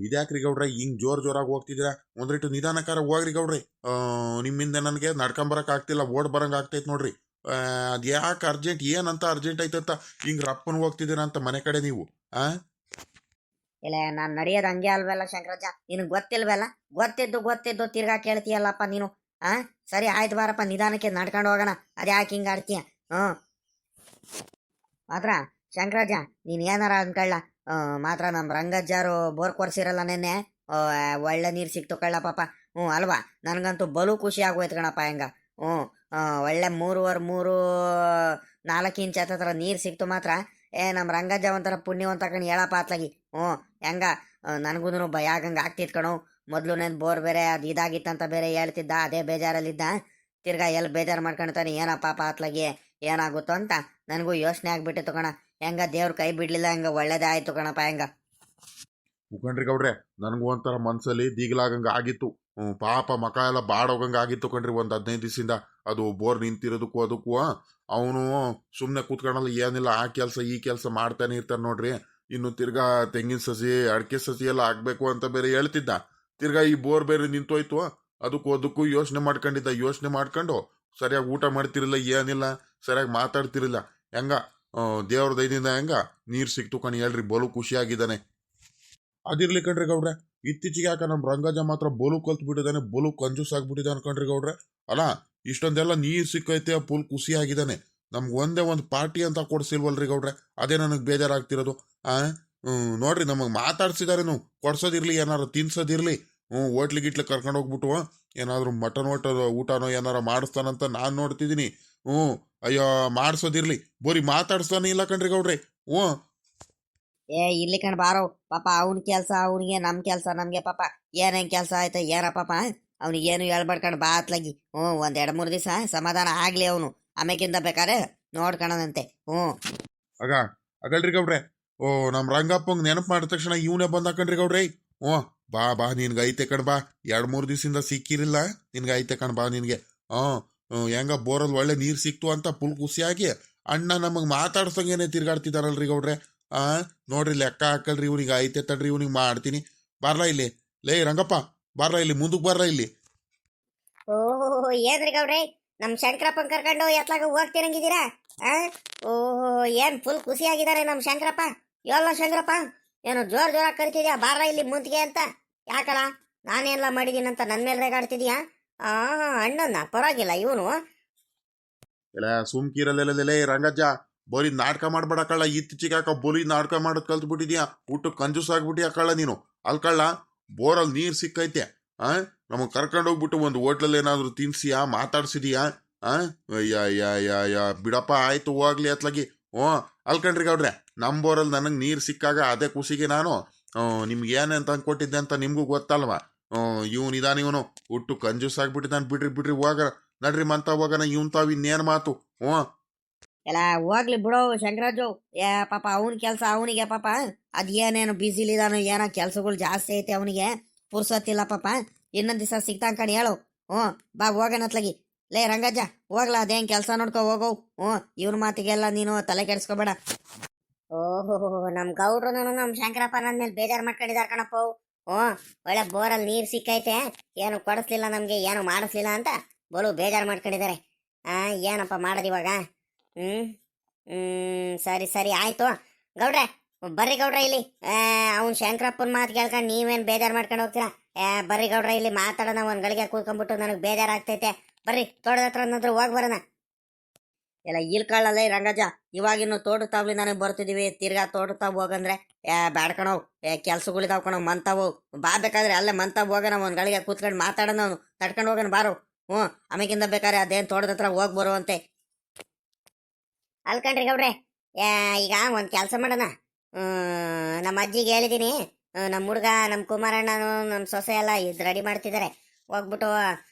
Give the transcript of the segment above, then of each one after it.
ಇದ್ಯಾಕ್ರಿ ಗೌಡ್ರೆ ಹಿಂಗ್ ಜೋರಾಗಿ ಹೋಗ್ತಿದ್ದೀರಾ? ಒಂದ್ರಿಟ್ಟು ನಿಧಾನಕಾರ ಹೋಗ್ರಿ ಗೌಡ್ರಿ. ನಿಮ್ಮಿಂದ ನನಗೆ ನಡ್ಕೊಂಬರಕ್ ಆಗ್ತಿಲ್ಲ, ಓಡ್ ಬರಂಗ್ ಆಗ್ತೈತ್ ನೋಡ್ರಿ. ಅದ್ ಯಾಕೆ ಅರ್ಜೆಂಟ್, ಏನಂತ ಅರ್ಜೆಂಟ್ ಐತಂತ ಹಿಂಗ್ ರಪ್ಪನ್ ಹೋಗ್ತಿದ್ದೀರಾ ಅಂತ ಮನೆ ಕಡೆ ನೀವು? ಆ ಇಲ್ಲ ನಾನು ನಡೆಯೋದು ಹಂಗೆ ಅಲ್ವಲ್ಲ ಶಂಕರಜ್ಜ, ನಿನಗೆ ಗೊತ್ತಿಲ್ವಲ್ಲ? ಗೊತ್ತಿದ್ದು ತಿರ್ಗಾ ಕೇಳ್ತೀಯಲ್ಲಪ್ಪ ನೀನು. ಆ ಸರಿ ಆಯ್ತು ಬಾರಪ್ಪ, ನಿಧಾನಕ್ಕೆ ನಡ್ಕೊಂಡು ಹೋಗೋಣ. ಅದ್ಯಾಕೆ ಹಿಂಗೆ ಆಡ್ತೀಯ? ಮಾತ್ರ ಶಂಕರಜ್ಜ, ನೀನು ಏನಾರ ಅನ್ಕೊಳ್ಳ, ಮಾತ್ರ ನಮ್ಮ ರಂಗಜ್ಜಾರು ಬೋರ್ ಕೊರ್ಸಿರಲ್ಲ ನೆನ್ನೆ. ಒಳ್ಳೆ ನೀರು ಸಿಕ್ತು ಕಳ್ಳ ಪಾಪ. ಅಲ್ವಾ? ನನಗಂತೂ ಬಲು ಖುಷಿ ಆಗೋಯ್ತು ಕಣಪ್ಪ. ಹೆಂಗ ಒಳ್ಳೆ 3 4 ಇಂಚ್ ಹತ್ರ ನೀರು ಸಿಕ್ತು ಮಾತ್ರ. ನಮ್ಮ ರಂಗಜ್ಜ ಒಂಥರ ಪುಣ್ಯವಂತ ಕಣ್ ಹೇಳಪ್ಪ ಅತ್ಲಾಗಿ. ಹೆಂಗ ನನಗೂ ಭಯ ಆಗಂಗೆ ಆಗ್ತಿತ್ತು ಕಣು. ಮೊದಲು ನನ್ನ ಬೋರ್ ಬೇರೆ ಅದು ಇದಾಗಿತ್ತಂತ ಬೇರೆ ಹೇಳ್ತಿದ್ದ, ಅದೇ ಬೇಜಾರಲ್ಲಿದ್ದ. ತಿರ್ಗಾ ಎಲ್ಲಿ ಬೇಜಾರು ಮಾಡ್ಕೊಳ್ತಾನೆ ಏನೋ ಪಾಪ ಅತ್ಲಾಗಿ ಏನಾಗುತ್ತೋ ಅಂತ ನನಗೂ ಯೋಚನೆ ಆಗ್ಬಿಟ್ಟಿತ್ತು ಕಣ. ಹೆಂಗ ದೇವ್ರ ಕೈ ಬಿಡ್ಲಿಲ್ಲ, ಹೆಂಗ ಒಳ್ಳೇದೇ ಆಯ್ತು ಕಣಪ್ಪ. ಹೆಂಗ ಮುಖಂಡ್ರಿ ಗೌಡ್ರೆ, ನನಗೂ ಒಂಥರ ಮನ್ಸಲ್ಲಿ ದೀಗ್ಲಾಗಂಗ ಆಗಿತ್ತು. ಪಾಪ ಮಕ ಎಲ್ಲ ಬಾಡೋಗಂಗ ಆಗಿತ್ತು ಕಣ್ರಿ. ಒಂದ್ 15 ದಿವಸದಿಂದ ಅದು ಬೋರ್ ನಿಂತಿರೋದಕ್ಕೂ ಅದಕ್ಕೂ ಅವನು ಸುಮ್ಮನೆ ಕೂತ್ಕೊಳ್ಳಲ್ಲ, ಏನಿಲ್ಲ ಆ ಕೆಲಸ ಈ ಕೆಲಸ ಮಾಡ್ತಾನೆ ಇರ್ತಾನೆ ನೋಡ್ರಿ. ಇನ್ನು ತಿರ್ಗಾ ತೆಂಗಿನ ಸಸಿ ಅಡಿಕೆ ಸಸಿ ಎಲ್ಲ ಆಗ್ಬೇಕು ಅಂತ ಬೇರೆ ಹೇಳ್ತಿದ್ದ. ತಿರ್ಗಾ ಈ ಬೋರ್ ಬೇರೆ ನಿಂತೋಯ್ತು. ಅದಕ್ಕೂ ಯೋಚನೆ ಮಾಡ್ಕೊಂಡಿದ್ದ. ಯೋಚನೆ ಮಾಡ್ಕೊಂಡು ಸರಿಯಾಗಿ ಊಟ ಮಾಡ್ತಿರಲಿಲ್ಲ, ಏನಿಲ್ಲ, ಸರಿಯಾಗಿ ಮಾತಾಡ್ತಿರಲಿಲ್ಲ. ಹೆಂಗ ದೇವ್ರ ದಯದಿಂದ ಹೆಂಗ ನೀರ್ ಸಿಕ್ತು ಕಣ್ ಹೇಳ್ರಿ. ಬಲು ಖುಷಿಯಾಗಿದ್ದಾನೆ. ಅದಿರ್ಲಿ ಕಣ್ರಿ ಗೌಡ್ರೆ, ಇತ್ತೀಚೆಗೆ ಯಾಕ ನಮ್ ರಂಗಜ ಮಾತ್ರ ಬೋಲು ಕಲ್ತ್ ಬಿಟ್ಟಿದ್ದಾನೆ, ಬೋಲು ಕಂಜೂಸ್ ಆಗ್ಬಿಟ್ಟಿದ್ದಾನೆ ಕಣ್ರಿ ಗೌಡ್ರೆ. ಅಲ್ಲ, ಇಷ್ಟೊಂದೆಲ್ಲ ನೀರ್ ಸಿಕ್ಕೈತೆ, ಫುಲ್ ಖುಷಿಯಾಗಿದ್ದಾನೆ. ನಮ್ಗೆ ಒಂದೇ ಒಂದು ಪಾರ್ಟಿ ಅಂತ ಕೊಡ್ಸಿಲ್ವಲ್ರಿ ಗೌಡ್ರೆ, ಅದೇ ನನಗೆ ಬೇಜಾರಾಗ್ತಿರೋದು. ಆ ನೋಡ್ರಿ, ನಮಗ್ ಮಾತಾಡ್ಸಿದಾರೇನು, ಕೊಡ್ಸೋದಿರ್ಲಿ, ಏನಾರು ತಿನ್ಸೋದಿರ್ಲಿ, ಹೋಟ್ಲಿ ಗಿಟ್ಲಿ ಕರ್ಕೊಂಡು ಹೋಗ್ಬಿಟ್ಟು ಏನಾದ್ರು ಮಟನ್ ಊಟನೋ ಏನಾರ ಮಾಡಿಸ್ತಾನಂತ ನಾನ್ ನೋಡ್ತಿದ್ದೀನಿ. ಅಯ್ಯೋ, ಮಾಡಿಸೋದಿರ್ಲಿ, ಬೋರಿ ಮಾತಾಡ್ಸ್ತಾನೆ ಇಲ್ಲ ಕಣ್ರಿ ಗೌಡ್ರೆ. ಇಲ್ಲಿ ಕಣ್ ಬಾರೋ ಪಾಪ. ಅವನ ಕೆಲಸ ಅವನಿಗೆ, ನಮ್ಮ ಕೆಲಸ ನಮ್ಗೆ ಪಾಪ. ಏನೇನ್ ಕೆಲಸ ಆಯ್ತಾ ಏನ ಪಾಪ. ಅವ್ನಿಗೆ ಏನು ಹೇಳ್ಬಾರ್ಕಂಡ್ ಬಾ ಅತ್ಲಾಗಿ. 1-2-3 ದಿವಸ ಸಮಾಧಾನ ಆಗ್ಲಿ ಅವನು, ಆಮೇಕಿಂದ ಬೇಕಾರೆ ನೋಡ್ಕಣದಂತೆ. ಆಗ ಆಗಲ್ರಿ ಗೌಡ್ರೆ. ನಮ್ ರಂಗಪ್ಪಂಗ್ ನೆನಪು ಮಾಡಿದ ತಕ್ಷಣ ಇವನೇ ಬಂದಾಕಂಡ್ರಿ ಗೌಡ್ರೆ. ಬಾ ನಿನ್ಗೆ ಐತೆ ಕಣ್ ಬಾ. 2-3 ದಿವಸದಿಂದ ಸಿಕ್ಕಿರಿಲ್ಲ, ನಿನ್ಗೆ ಐತೆ ಕಣ್ ಬಾ ನಿನ್ಗೆ. ಹೆಂಗ ಬೋರಲ್ಲಿ ಒಳ್ಳೆ ನೀರ್ ಸಿಕ್ತು ಅಂತ ಫುಲ್ ಖುಷಿಯಾಗಿ ಅಣ್ಣ ನಮಗ್ ಮಾತಾಡ್ಸಂಗೇನೆ ತಿರ್ಗಾಡ್ತಿದಾರಲ್ರಿ ಗೌಡ್ರೆ. ನೋಡ್ರಿ, ಲೆಕ್ಕ ಹಾಕಲ್ರಿ, ಇವ್ನಿಗೆ ಐತೆ ತಡ್ರಿ, ಇವ್ನಿಗೆ ಮಾಡ್ತೀನಿ. ಬರ್ಲಾ ಇಲ್ಲಿ, ಲೇ ರಂಗಪ್ಪ, ಬರ್ಲಾ ಇಲ್ಲಿ, ಮುಂದಕ್ಕೆ ಬರ್ಲಾ ಇಲ್ಲಿ. ಓಹೋ, ಏನ್ರಿ ಗೌಡ್ರೆ, ನಮ್ ಶಂಕರಪ್ಪನ್ ಕರ್ಕೊಂಡು ಎತ್ಲಾಗ ಹೋಗ್ತಿರಂಗಿದ್ದೀರಾ? ಓಹೋ, ಏನ್ ಫುಲ್ ಖುಷಿಯಾಗಿದ್ದಾರೆ ನಮ್ ಶಂಕರಪ್ಪ. ಎಲ್ಲ ಶಂಕರಪ್ಪ, ಏನು ಜೋರಾಗಿ ಕರಿತಿದ್ಯಾ ಬಾರ ಇಲ್ಲಿ ಮುಂತಿಗೆ ಅಂತ? ಯಾಕಲ್ಲ, ನಾನೆಲ್ಲ ಮಾಡಿದೀನಂತ ನನ್ ಮೇಲೆ ರೇಗಾಡ್ತಿದ್ಯಾ? ಅಣ್ಣನ ಪರವಾಗಿಲ್ಲ ಇವನು. ಎಲ್ಲ ಸುಮ್ಕಿರಲ್ಲೇ ರಂಗಜ್ಜ, ಬೋರಿ ನಾಟಕ ಮಾಡ್ಬೇಡ ಕಳ್ಳ. ಇತ್ತೀಚೆಗೆ ಯಾಕ ಬೋರಿ ನಾಟಕ ಮಾಡೋದ್ ಕಲ್ತ್ ಬಿಟ್ಟಿದ್ಯಾ? ಊಟ ಕಂಜೂಸ್ ಆಗ್ಬಿಟ್ಟಿಯಾ ಕಳ್ಳ ನೀನು. ಅಲ್ಕಳ್ಳ, ಬೋರಲ್ಲಿ ನೀರ್ ಸಿಕ್ಕೈತೆ, ನಮಗ್ ಕರ್ಕೊಂಡು ಹೋಗ್ಬಿಟ್ಟು ಒಂದು ಹೋಟ್ಲಲ್ಲಿ ಏನಾದ್ರು ತಿನ್ಸಿಯಾ, ಮಾತಾಡ್ಸಿದೀಯಾ? ಬಿಡಪ್ಪ, ಆಯ್ತು ಹೋಗ್ಲಿ ಅತ್ಲಾಗಿ. ಅಲ್ಕಂಡ್ರಿ ಗೌಡ್ರೆ, ನಮ್ ಬೋರಲ್ಲಿ ನನಗ್ ನೀರ್ ಸಿಕ್ಕಾಗ ಅದೇ ಖುಷಿಗೆ ನಾನು ನಿಮ್ಗೆ ಏನಂತ ಅನ್ಕೊಟ್ಟಿದ್ದೆ ಅಂತ ನಿಮ್ಗೂ ಗೊತ್ತಲ್ವಾ? ಇವನ್ ಇದಾನ, ಇವನು ಹುಟ್ಟು ಕಂಜೂಸ್ ಆಗ್ಬಿಟ್ಟಿದ್ದಾನೆ. ಬಿಡ್ರಿ ಹೋಗ, ನಡ್ರಿ ಮಂತ ಹೋಗೋಣ. ಇವನ್ ತಾವ್ ಇನ್ನೇನ್ ಮಾತು. ಎಲ್ಲ ಹೋಗ್ಲಿ ಬಿಡೋ ಶಂಕರಾಜು. ಪಾಪ ಅವನ ಕೆಲಸ ಅವನಿಗೆ ಪಾಪ. ಅದ್ ಏನೇನು ಬಿಸಿಲಿದಾನು, ಏನೋ ಕೆಲ್ಸಗಳು ಜಾಸ್ತಿ ಐತೆ ಅವನಿಗೆ, ಪುರ್ಸೊತ್ತಿಲ್ಲ ಪಾಪ. ಇನ್ನೊಂದ್ ದಿವಸ ಸಿಗ್ತಾಂಕಣಿ ಹೇಳು. ಬಾ ಹೋಗೋಣತ್ಲಾಗಿ. ಲೇ ರಂಗಜ್ಜ, ಹೋಗ್ಲಾ, ಅದೇನ್ ಕೆಲಸ ನೋಡ್ಕೊ ಹೋಗೋ. ಇವನ್ ಮಾತಿಗೆಲ್ಲ ನೀನು ತಲೆ ಕೆಡಿಸ್ಕೋಬೇಡ. ಓಹೋ, ನಮ್ ಗೌಡ್ರು ನಮ್ ಶಂಕರಪ್ಪ ನನ್ನ ಮೇಲೆ ಬೇಜಾರು ಮಾಡ್ಕೊಂಡಿದಾರ ಕಣಪ್ಪ. ಒಳ್ಳೆ ಬೋರಲ್ಲಿ ನೀರ್ ಸಿಕ್ಕೈತೆ, ಏನು ಕೊಡಿಸ್ಲಿಲ್ಲ ನಮ್ಗೆ, ಏನು ಮಾಡಿಸ್ಲಿಲ್ಲ ಅಂತ ಬೋಲು ಬೇಜಾರು ಮಾಡ್ಕೊಂಡಿದ್ದಾರೆ. ಏನಪ್ಪ ಮಾಡೋದು ಇವಾಗ? ಸರಿ ಆಯ್ತು ಗೌಡ್ರೆ. ಬರ್ರಿ ಗೌಡ್ರ ಇಲ್ಲಿ. ಅವ್ನು ಶಂಕರಪ್ಪನ ಮಾತು ಕೇಳ್ಕೊಂಡು ನೀವೇನು ಬೇಜಾರು ಮಾಡ್ಕೊಂಡು ಹೋಗ್ತೀರಾ? ಬರ್ರಿ ಗೌಡ್ರ ಇಲ್ಲಿ ಮಾತಾಡೋಣ. ಒಂದ್ ಗಳಿಗೆ ಕೂತ್ಕೊಂಡ್ಬಿಟ್ಟು ನನಗೆ ಬೇಜಾರಾಗ್ತೈತೆ. ಬರ್ರಿ ತೋಟದ ಹತ್ರ ಅನ್ನೋದ್ರ ಹೋಗಿ ಬರೋಣ. ಎಲ್ಲ ಇಲ್ಕೊಳ್ಳಲ್ಲ ರಂಗಜ್ಜ, ಇವಾಗಿನ್ನು ತೋಟ ತಾವ್ಲಿ ನನಗೆ ಬರ್ತಿದೀವಿ. ತಿರ್ಗಾ ತೋಟ ತಾವ್ ಹೋಗಂದ್ರೆ ಬ್ಯಾಡ್ಕಣವ್, ಕೆಲ್ಸಗಳಿದಾವ್ ಕಣವ್, ಮಂತಾವು. ಬಾ ಬೇಕಾದ್ರೆ ಅಲ್ಲೇ ಮಂತಾವ್ ಹೋಗೋಣ, ಒಂದ್ ಗಳಿಗೆ ಕೂತ್ಕೊಂಡು ಮಾತಾಡೋಣ. ಅವನು ತಡ್ಕೊಂಡು ಹೋಗೋಣ ಬಾರೋ. ಆಮೇಕಿಂದ ಬೇಕಾದ್ರೆ ಅದೇನ್ ತೋಟದ ಹತ್ರ ಹೋಗಿ ಬರುವಂತೆ. ಅಲ್ಕಂಡ್ರಿ ಗೌಡ್ರೆ, ಈಗ ಒಂದು ಕೆಲಸ ಮಾಡೋಣ. ನಮ್ಮ ಅಜ್ಜಿಗೆ ಹೇಳಿದ್ದೀನಿ, ನಮ್ಮ ಹುಡುಗ, ನಮ್ಮ ಕುಮಾರಣ್ಣನು, ನಮ್ಮ ಸೊಸೆ ಎಲ್ಲ ಇದು ರೆಡಿ ಮಾಡ್ತಿದ್ದಾರೆ. ಹೋಗ್ಬಿಟ್ಟು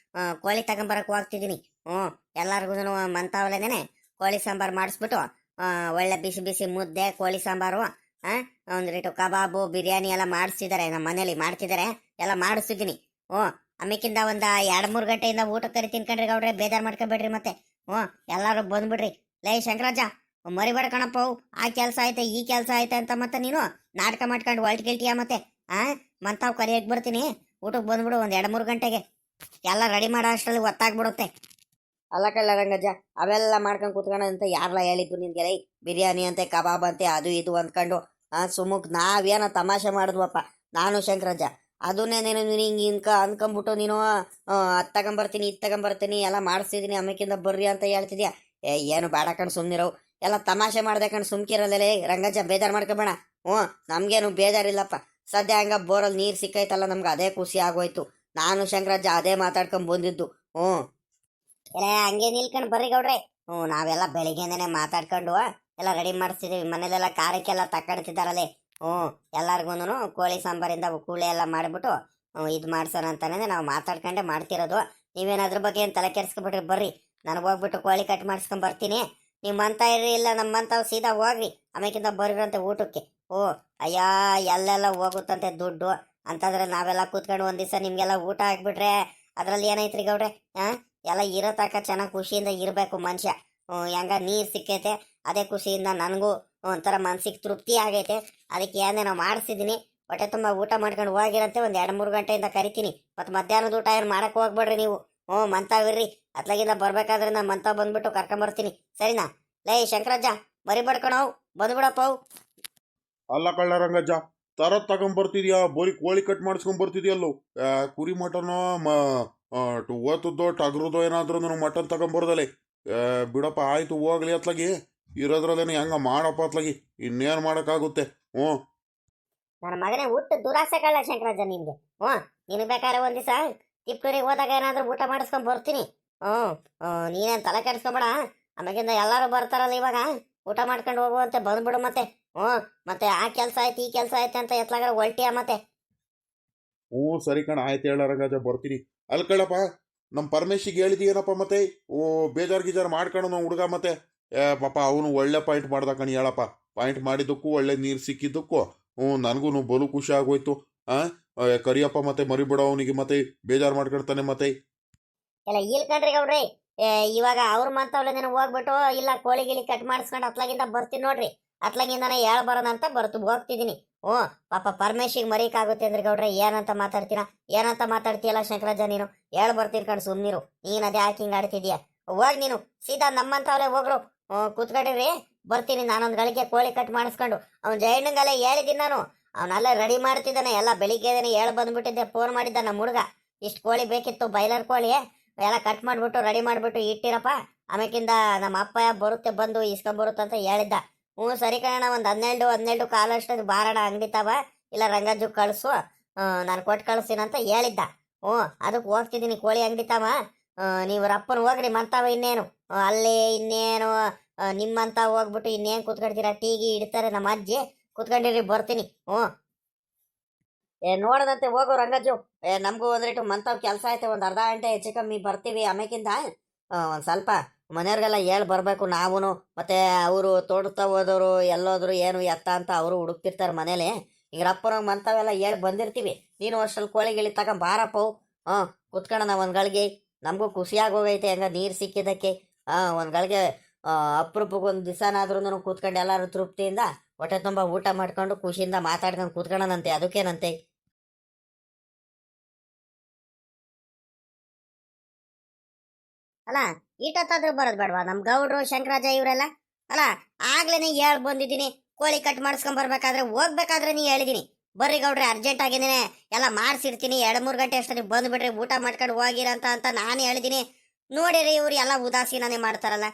ಕೋಳಿ ತಗೊಂಬರಕ್ಕೆ ಹೋಗ್ತಿದ್ದೀನಿ. ಎಲ್ಲರಿಗೂ ಮಂತಾವಲೇನೆ ಕೋಳಿ ಸಾಂಬಾರು ಮಾಡಿಸ್ಬಿಟ್ಟು ಒಳ್ಳೆ ಬಿಸಿ ಬಿಸಿ ಮುದ್ದೆ, ಕೋಳಿ ಸಾಂಬಾರು, ಒಂದು ರೀಟು ಕಬಾಬು, ಬಿರಿಯಾನಿ ಎಲ್ಲ ಮಾಡಿಸ್ತಿದ್ದಾರೆ. ನಮ್ಮ ಮನೇಲಿ ಮಾಡ್ತಿದ್ದಾರೆ, ಎಲ್ಲ ಮಾಡಿಸ್ತಿದ್ದೀನಿ. ಆಮೇಕಿಂದ ಒಂದು 2-3 ಗಂಟೆಯಿಂದ ಊಟ ಕರಿತೀನಿ ಕಣ್ರಿ ಗೌಡ್ರೆ, ಬೇಜಾರು ಮಾಡ್ಕೊಬೇಡ್ರಿ ಮತ್ತೆ. ಎಲ್ಲರೂ ಬಂದ್ಬಿಡ್ರಿ. ಲೈ ಶಂಕರಾಜ, ಮರಿಬೇಡ ಕಣಪ್ಪ. ಆ ಕೆಲಸ ಐತೆ ಈ ಕೆಲಸ ಐತೆ ಅಂತ ಮತ್ತೆ ನೀನು ನಾಟಕ ಮಾಡ್ಕೊಂಡು ಹೊಲ್ಟ್ ಗೆಲ್ತೀಯ ಮತ್ತೆ. ಆ ಮಂತಾವ್ ಕರಿಯಕ್ಕೆ ಬರ್ತೀನಿ, ಊಟಕ್ಕೆ ಬಂದ್ಬಿಡು ಒಂದು 2-3 ಗಂಟೆಗೆ. ಎಲ್ಲ ರೆಡಿ ಮಾಡೋ ಅಷ್ಟರಲ್ಲಿ ಹೊತ್ತಾಗ್ಬಿಡುತ್ತೆ. ಅಲ್ಲ ಕಳ್ಳ ರಂಗಜ್ಜ, ಅವೆಲ್ಲ ಮಾಡ್ಕೊಂಡು ಕೂತ್ಕೊಳ್ಳೋದಂತ ಯಾರಲ್ಲ ಹೇಳಿದ್ದು ನಿನ್ಗೆ? ಲೈ ಬಿರಿಯಾನಿ ಅಂತೆ, ಕಬಾಬ್ ಅಂತೆ, ಅದು ಇದು ಅಂದ್ಕೊಂಡು ಸುಮುಕ್ ನಾವೇನೋ ತಮಾಷೆ ಮಾಡಿದ್ವಪ್ಪ ನಾನು ಶಂಕರಜ್ಜ. ಅದನ್ನೇ ನೀನು ಹಿಂಗೆ ಅನ್ಕೊಂಬಿಟ್ಟು ನೀನು ಅದು ತಗೊಂಬರ್ತೀನಿ ಇದು ತಗೊಂಬರ್ತೀನಿ ಎಲ್ಲ ಮಾಡಿಸ್ತಿದ್ದೀನಿ ಆಮೇಕಿಂದ ಬರ್ರಿ ಅಂತ ಹೇಳ್ತಿದ್ಯಾ. ಏನು ಬೇಡ ಕಣ್ ಸುಮ್ಮನಿರವು, ಎಲ್ಲ ತಮಾಷೆ ಮಾಡ್ದೆ ಕಣ್ ಸುಮ್ಕಿರಲ್ಲೇ ರಂಗಜ್ಜ, ಬೇಜಾರು ಮಾಡ್ಕೊಬೇಡ. ಹ್ಞೂ ನಮಗೇನು ಬೇಜಾರಿಲ್ಲಪ್ಪ, ಸದ್ಯ ಹಂಗ ಬೋರಲ್ಲಿ ನೀರು ಸಿಕ್ಕೈತಲ್ಲ ನಮ್ಗೆ ಅದೇ ಖುಷಿ ಆಗೋಯ್ತು. ನಾನು ಶಂಕರಜ್ಜ ಅದೇ ಮಾತಾಡ್ಕೊಂಡ್ ಬಂದಿದ್ದು. ಹ್ಞೂ ಹಂಗೆ ನಿಲ್ಕೊಂಡು ಬರ್ರಿ ಗೌಡ್ರೆ. ನಾವೆಲ್ಲ ಬೆಳಿಗ್ಗೆನೇ ಮಾತಾಡ್ಕೊಂಡು ಎಲ್ಲ ರೆಡಿ ಮಾಡಿಸ್ತಿದ್ದೀವಿ. ಮನೇಲೆಲ್ಲ ಕಾರ್ಯಕ್ಕೆಲ್ಲ ತಕ್ಕಾಡ್ತಿದ್ದಾರಲ್ಲೇ. ಎಲ್ಲಾರ್ಗೂನು ಕೋಳಿ ಸಾಂಬಾರಿಂದ ಕೂಳೆ ಎಲ್ಲ ಮಾಡಿಬಿಟ್ಟು ಇದು ಮಾಡ್ಸೋಣ ಅಂತಾನೆ ನಾವು ಮಾತಾಡ್ಕೊಂಡೆ ಮಾಡ್ತಿರೋದು. ನೀವೇನಾದ್ರ ಬಗ್ಗೆ ಏನು ತಲೆ ಕೆಡ್ಸ್ಕೊಬಿಟ್ರಿ, ಬರ್ರಿ ನನಗೆ ಹೋಗ್ಬಿಟ್ಟು ಕೋಳಿ ಕಟ್ ಮಾಡಿಸ್ಕೊಂಡ್ ಬರ್ತೀನಿ. ನಿಮ್ಮಂತ ಇರ್ರಿ, ಇಲ್ಲ ನಮ್ಮಂತಾವ್ ಸೀದಾ ಹೋಗ್ರಿ ಆಮೇಕಿಂತ ಬರ್ರಂತೆ ಊಟಕ್ಕೆ. ಅಯ್ಯ ಎಲ್ಲೆಲ್ಲ ಹೋಗುತ್ತಂತೆ ದುಡ್ಡು ಅಂತಂದ್ರೆ ನಾವೆಲ್ಲ ಕೂತ್ಕೊಂಡು ಒಂದ್ ದಿವಸ ನಿಮ್ಗೆಲ್ಲ ಊಟ ಹಾಕ್ಬಿಟ್ರೆ ಅದ್ರಲ್ಲಿ ಏನೈತ್ರಿ ಗೌಡ್ರೆ? ಎಲ್ಲ ಇರೋ ತನಕ ಚೆನ್ನಾಗಿ ಖುಷಿಯಿಂದ ಇರಬೇಕು ಮನುಷ್ಯ. ಹೆಂಗ ನೀರು ಸಿಕ್ಕೈತೆ ಅದೇ ಖುಷಿಯಿಂದ ನನಗೂ ಒಂಥರ ಮನ್ಸಿಗೆ ತೃಪ್ತಿ ಆಗೈತೆ. ಅದಕ್ಕೆ ಏನೇನೋ ಮಾಡಿಸಿದ್ದೀನಿ. ಹೊಟ್ಟೆ ತುಂಬ ಊಟ ಮಾಡ್ಕೊಂಡು ಹೋಗಿರಂತೆ. ಒಂದು 2-3 ಗಂಟೆಯಿಂದ ಕರಿತೀನಿ. ಮತ್ತು ಮಧ್ಯಾಹ್ನದ ಊಟ ಏನು ಮಾಡಕ್ಕೆ ಹೋಗ್ಬೇಡ್ರಿ ನೀವು. ಮಂತಾವಿರ್ರಿ, ಅತ್ಲಾಗಿಂದ ಬರ್ಬೇಕಾದ್ರೆ ನಾನು ಮಂತಾವ್ ಬಂದ್ಬಿಟ್ಟು ಕರ್ಕೊಂಬರ್ತೀನಿ, ಸರಿನಾ? ಲೇ ಶಂಕರಜ್ಜ, ಬರಿಬಡ್ಕೊಣವು ಬಂದ್ಬಿಡಪ್ಪ. ಅಲ್ಲ ಕಳ್ಳ ರಂಗಜ್ಜ, ತರದ್ ತಗೊಂಬರ್ತಿದ್ಯಾ? ಬೋರಿ ಕೋಳಿ ಕಟ್ ಮಾಡಿಸ್ಕೊಂಡ್ ಬರ್ತಿದ್ಯಲ್ಲೋ. ಕುರಿ ಮಟನೋ ಓತದ್ದೋ ಟಗ್ರದೋ ಏನಾದ್ರೂ ಮಟನ್ ತಗೊಂಬರ್ದಲೆ. ಬಿಡಪ್ಪ, ಆಯ್ತು ಹೋಗ್ಲಿ ಅತ್ಲಾಗಿ. ಇರೋದ್ರಲ್ಲೇನು ಹೆಂಗ ಮಾಡಪ್ಪ ಅತ್ಲಾಗಿ, ಇನ್ನೇನು ಮಾಡೋಕ್ಕಾಗುತ್ತೆ. ನನ್ನ ಮಗನೇ ಹುಟ್ಟು ದುರಾಸೆ ಕಳ್ಳ ಶಂಕರಜ್ಜ ನಿನ್ಗೆ. ನಿನಗೆ ಬೇಕಾದ್ರೆ ಒಂದ್ ದಿವಸ ತಿಪ್ಪೂರಿಗೆ ಹೋದಾಗ ಏನಾದ್ರೂ ಊಟ ಮಾಡಿಸ್ಕೊಂಡ್ ಬರ್ತೀನಿ. ನೀನೇನು ತಲೆ ಕೆಡಿಸ್ಕೊಬೇಡ. ಆಮೇಲಿಂದ ಎಲ್ಲರೂ ಬರ್ತಾರಲ್ಲ ಇವಾಗ, ಊಟ ಮಾಡ್ಕೊಂಡು ಹೋಗುವಂತೆ ಬಂದ್ಬಿಡು ಮತ್ತೆ. ಮತ್ತೆ ಆ ಕೆಲಸ ಆಯ್ತು ಈ ಕೆಲಸ ಆಯ್ತು ಅಂತ ಎತ್ಲಾಗ ಹೊಲ್ಟಿಯ ಮತ್ತೆ. ಸರಿ ಕಣ, ಆಯ್ತು ಹೇಳ ರಂಗಜ್ಜ, ಬರ್ತೀನಿ. ಅಲ್ಲಿ ಕಳಪ್ಪ, ನಮ್ಮ ಪರಮೇಶಿಗೆ ಹೇಳಿದೀನಪ್ಪ ಮತ್ತೆ. ಬೇಜಾರು ಗೀಜಾರು ಮಾಡ್ಕೊಂಡು ನಾವು ಹುಡುಗ ಮತ್ತೆ. ಪಾಪ ಅವನು ಒಳ್ಳೆ ಪಾಯಿಂಟ್ ಮಾಡ್ದ ಕಣಿ, ಹೇಳಪ್ಪ. ಪಾಯಿಂಟ್ ಮಾಡಿದ್ದಕ್ಕೂ ಒಳ್ಳೆ ನೀರು ಸಿಕ್ಕಿದ್ದಕ್ಕೂ ನನಗೂ ಬಲು ಖುಷಿ ಆಗೋಯ್ತು. ಕರಿಯಪ್ಪ ಮತ್ತೆ ಮರಿಬಿಡ ಅವನಿಗೆ, ಮತ್ತೆ ಬೇಜಾರು ಮಾಡ್ಕೊಳ್ತಾನೆ ಮತ್ತೆ. ಎಲ್ಲ ಇಲ್ಕಂಡ್ರಿ ಗೌಡ್ರಿ, ಇವಾಗ ಅವ್ರ ಮಂತವ್ಲೇನ ಹೋಗ್ಬಿಟ್ಟು ಇಲ್ಲ ಕೋಳಿ ಗಿಳಿ ಕಟ್ ಮಾಡಿಸ್ಕೊಂಡು ಅತ್ಲಾಗಿಂದ ಬರ್ತೀನಿ ನೋಡ್ರಿ. ಅತ್ಲಾಗಿಂದಾನೆ ಬರೋದಂತ ಹೋಗ್ತಿದ್ದೀನಿ. ಪಾಪ ಪರಮೇಶಿಗೆ ಮರೀಕಾಗುತ್ತೆ ಅಂದ್ರೆ ಗೌಡ್ರೆ, ಏನಂತ ಮಾತಾಡ್ತೀಯಲ್ಲ ಶಂಕರಜ್ಜ ನೀನು? ಬರ್ತೀನಿ ಕಣ್ ಸುಮ್ನಿರು. ನೀನ್ ಅದೇ ಹಾಕಿಂಗ್ ಆಡ್ತಿದ್ಯಾ? ಹೋಗ್ ನೀನು ಸೀದಾ ನಮ್ಮಂತವ್ರೆ ಹೋಗ್ರು. ಕೂತ್ಕೊಂಡಿರಿ, ಬರ್ತೀನಿ ನಾನೊಂದ್ ಗಳಿಗೆ ಕೋಳಿ ಕಟ್ ಮಾಡಿಸ್ಕೊಂಡು. ಅವ್ನ ಜಯಣ್ಣಂಗಲ್ಲೇ ಹೇಳಿದ್ದೀನಿ ನಾನು, ಅವನೆಲ್ಲ ರೆಡಿ ಮಾಡ್ತಿದ್ದಾನೆ. ಎಲ್ಲ ಬೆಳಿಗ್ಗೆದೇನೆ ಬಂದ್ಬಿಟ್ಟಿದ್ದೆ, ಫೋನ್ ಮಾಡಿದ್ದ ನಮ್ಮ ಹುಡುಗ. ಇಷ್ಟು ಕೋಳಿ ಬೇಕಿತ್ತು, ಬಾಯ್ಲರ್ ಕೋಳಿ ಎಲ್ಲ ಕಟ್ ಮಾಡ್ಬಿಟ್ಟು ರೆಡಿ ಮಾಡ್ಬಿಟ್ಟು ಇಟ್ಟಿರಪ್ಪ. ಆಮೇಕಿಂದ ನಮ್ಮ ಅಪ್ಪ ಬಂದು ಇಸ್ಕೊಂಬರುತ್ತಂತ ಹೇಳಿದ್ದ. ಸರಿ ಕಣ, ಒಂದು 12 ಕಾಲಷ್ಟು ಬಾರಣ ಅಂಗಡಿ ತವ, ಇಲ್ಲ ರಂಗಜ್ಜು ಕಳಿಸು, ನಾನು ಕೊಟ್ಟು ಕಳಿಸ್ತೀನಂತ ಹೇಳಿದ್ದ. ಅದಕ್ಕೆ ಹೋಗ್ತಿದ್ದೀನಿ ಕೋಳಿ ಅಂಗಡಿ ತವ. ನೀವು ರಪ್ಪನ ಹೋಗ್ರಿ ಮಂತಾವ. ಇನ್ನೇನು ಅಲ್ಲಿ ಇನ್ನೇನು ನಿಮ್ಮಂತ ಹೋಗ್ಬಿಟ್ಟು ಇನ್ನೇನು ಕೂತ್ಕೊಳ್ತೀರಾ? ಟೀಗಿ ಇಡ್ತಾರೆ ನಮ್ಮ ಅಜ್ಜಿ, ಕೂತ್ಕೊಂಡಿರಿ, ಬರ್ತೀನಿ. ನೋಡದಂತೆ ಹೋಗು ರಂಗಜ್ಜು. ನಮಗೂ ಒಂದ್ರಿಟ್ಟು ಮಂತಾವ್ ಕೆಲಸ ಐತೆ, ಒಂದು ಅರ್ಧ ಗಂಟೆ ಹೆಚ್ಚು ಕಮ್ಮಿ ಬರ್ತೀವಿ. ಆಮೇಕಿಂದ ಒಂದು ಸ್ವಲ್ಪ ಮನೆಯವ್ರಿಗೆಲ್ಲ ಬರ್ಬೇಕು ನಾವೂ. ಮತ್ತೆ ಅವರು ತೋಟದ ಹೋದವರು ಎಲ್ಲೋದ್ರು ಏನು ಎತ್ತ ಅಂತ ಅವರು ಹುಡುಕ್ತಿರ್ತಾರೆ ಮನೇಲಿ. ಈಗ ರಪ್ಪನಾಗ ಮಂತಾವೆಲ್ಲ ಬಂದಿರ್ತೀವಿ. ನೀನು ಅಷ್ಟಲ್ಲಿ ಕೋಳಿ ಗಿಳಿ ಬಾರಪ್ಪವು. ಕುತ್ಕೊಳ್ಳೋಣ ಒಂದು ಗಳಿಗೆ. ನಮಗೂ ಖುಷಿಯಾಗೋಗೈತೆ ಹೆಂಗ ನೀರು ಸಿಕ್ಕಿದ್ದಕ್ಕೆ. ಒಂದು ಗಳಿಗೆ ಅಪರೂಪಕ್ಕೆ ಒಂದು ದಿವಸನಾದ್ರೂ ಕೂತ್ಕೊಂಡು ಎಲ್ಲರೂ ತೃಪ್ತಿಯಿಂದ ಹೊಟ್ಟೆ ತುಂಬ ಊಟ ಮಾಡ್ಕೊಂಡು ಖುಷಿಯಿಂದ ಮಾತಾಡ್ಕೊಂಡು ಕೂತ್ಕೊಳ್ಳೋಣಂತೆ. ಅದಕ್ಕೇನಂತೆ? ಅಲ್ಲ ಈಟತ್ತಾದ್ರೂ ಬರೋದು ಬೇಡವಾ ನಮ್ಮ ಗೌಡ್ರು ಶಂಕರಾಜ ಇವರೆಲ್ಲ? ಅಲ್ಲ ಆಗ್ಲೇನೆ ಬಂದಿದ್ದೀನಿ, ಕೋಳಿ ಕಟ್ ಮಾಡಿಸ್ಕೊಂಡ್ ಬರ್ಬೇಕಾದ್ರೆ ಹೋಗ್ಬೇಕಾದ್ರೆ ನೀ ಹೇಳಿದೀನಿ ಬರ್ರಿ ಗೌಡ್ರಿ ಅರ್ಜೆಂಟ್ ಆಗಿದ್ದೀನಿ, ಎಲ್ಲ ಮಾಡಿಸಿರ್ತೀನಿ, 2-3 ಗಂಟೆ ಅಷ್ಟೊತ್ತಿಗೆ ಬಂದ್ಬಿಡ್ರಿ ಊಟ ಮಾಡ್ಕೊಂಡು ಹೋಗಿರಂತ ಅಂತ ನಾನು ಹೇಳಿದೀನಿ. ನೋಡಿರಿ ಇವ್ರು ಎಲ್ಲ ಉದಾಸೀನೇ ಮಾಡ್ತಾರಲ್ಲ.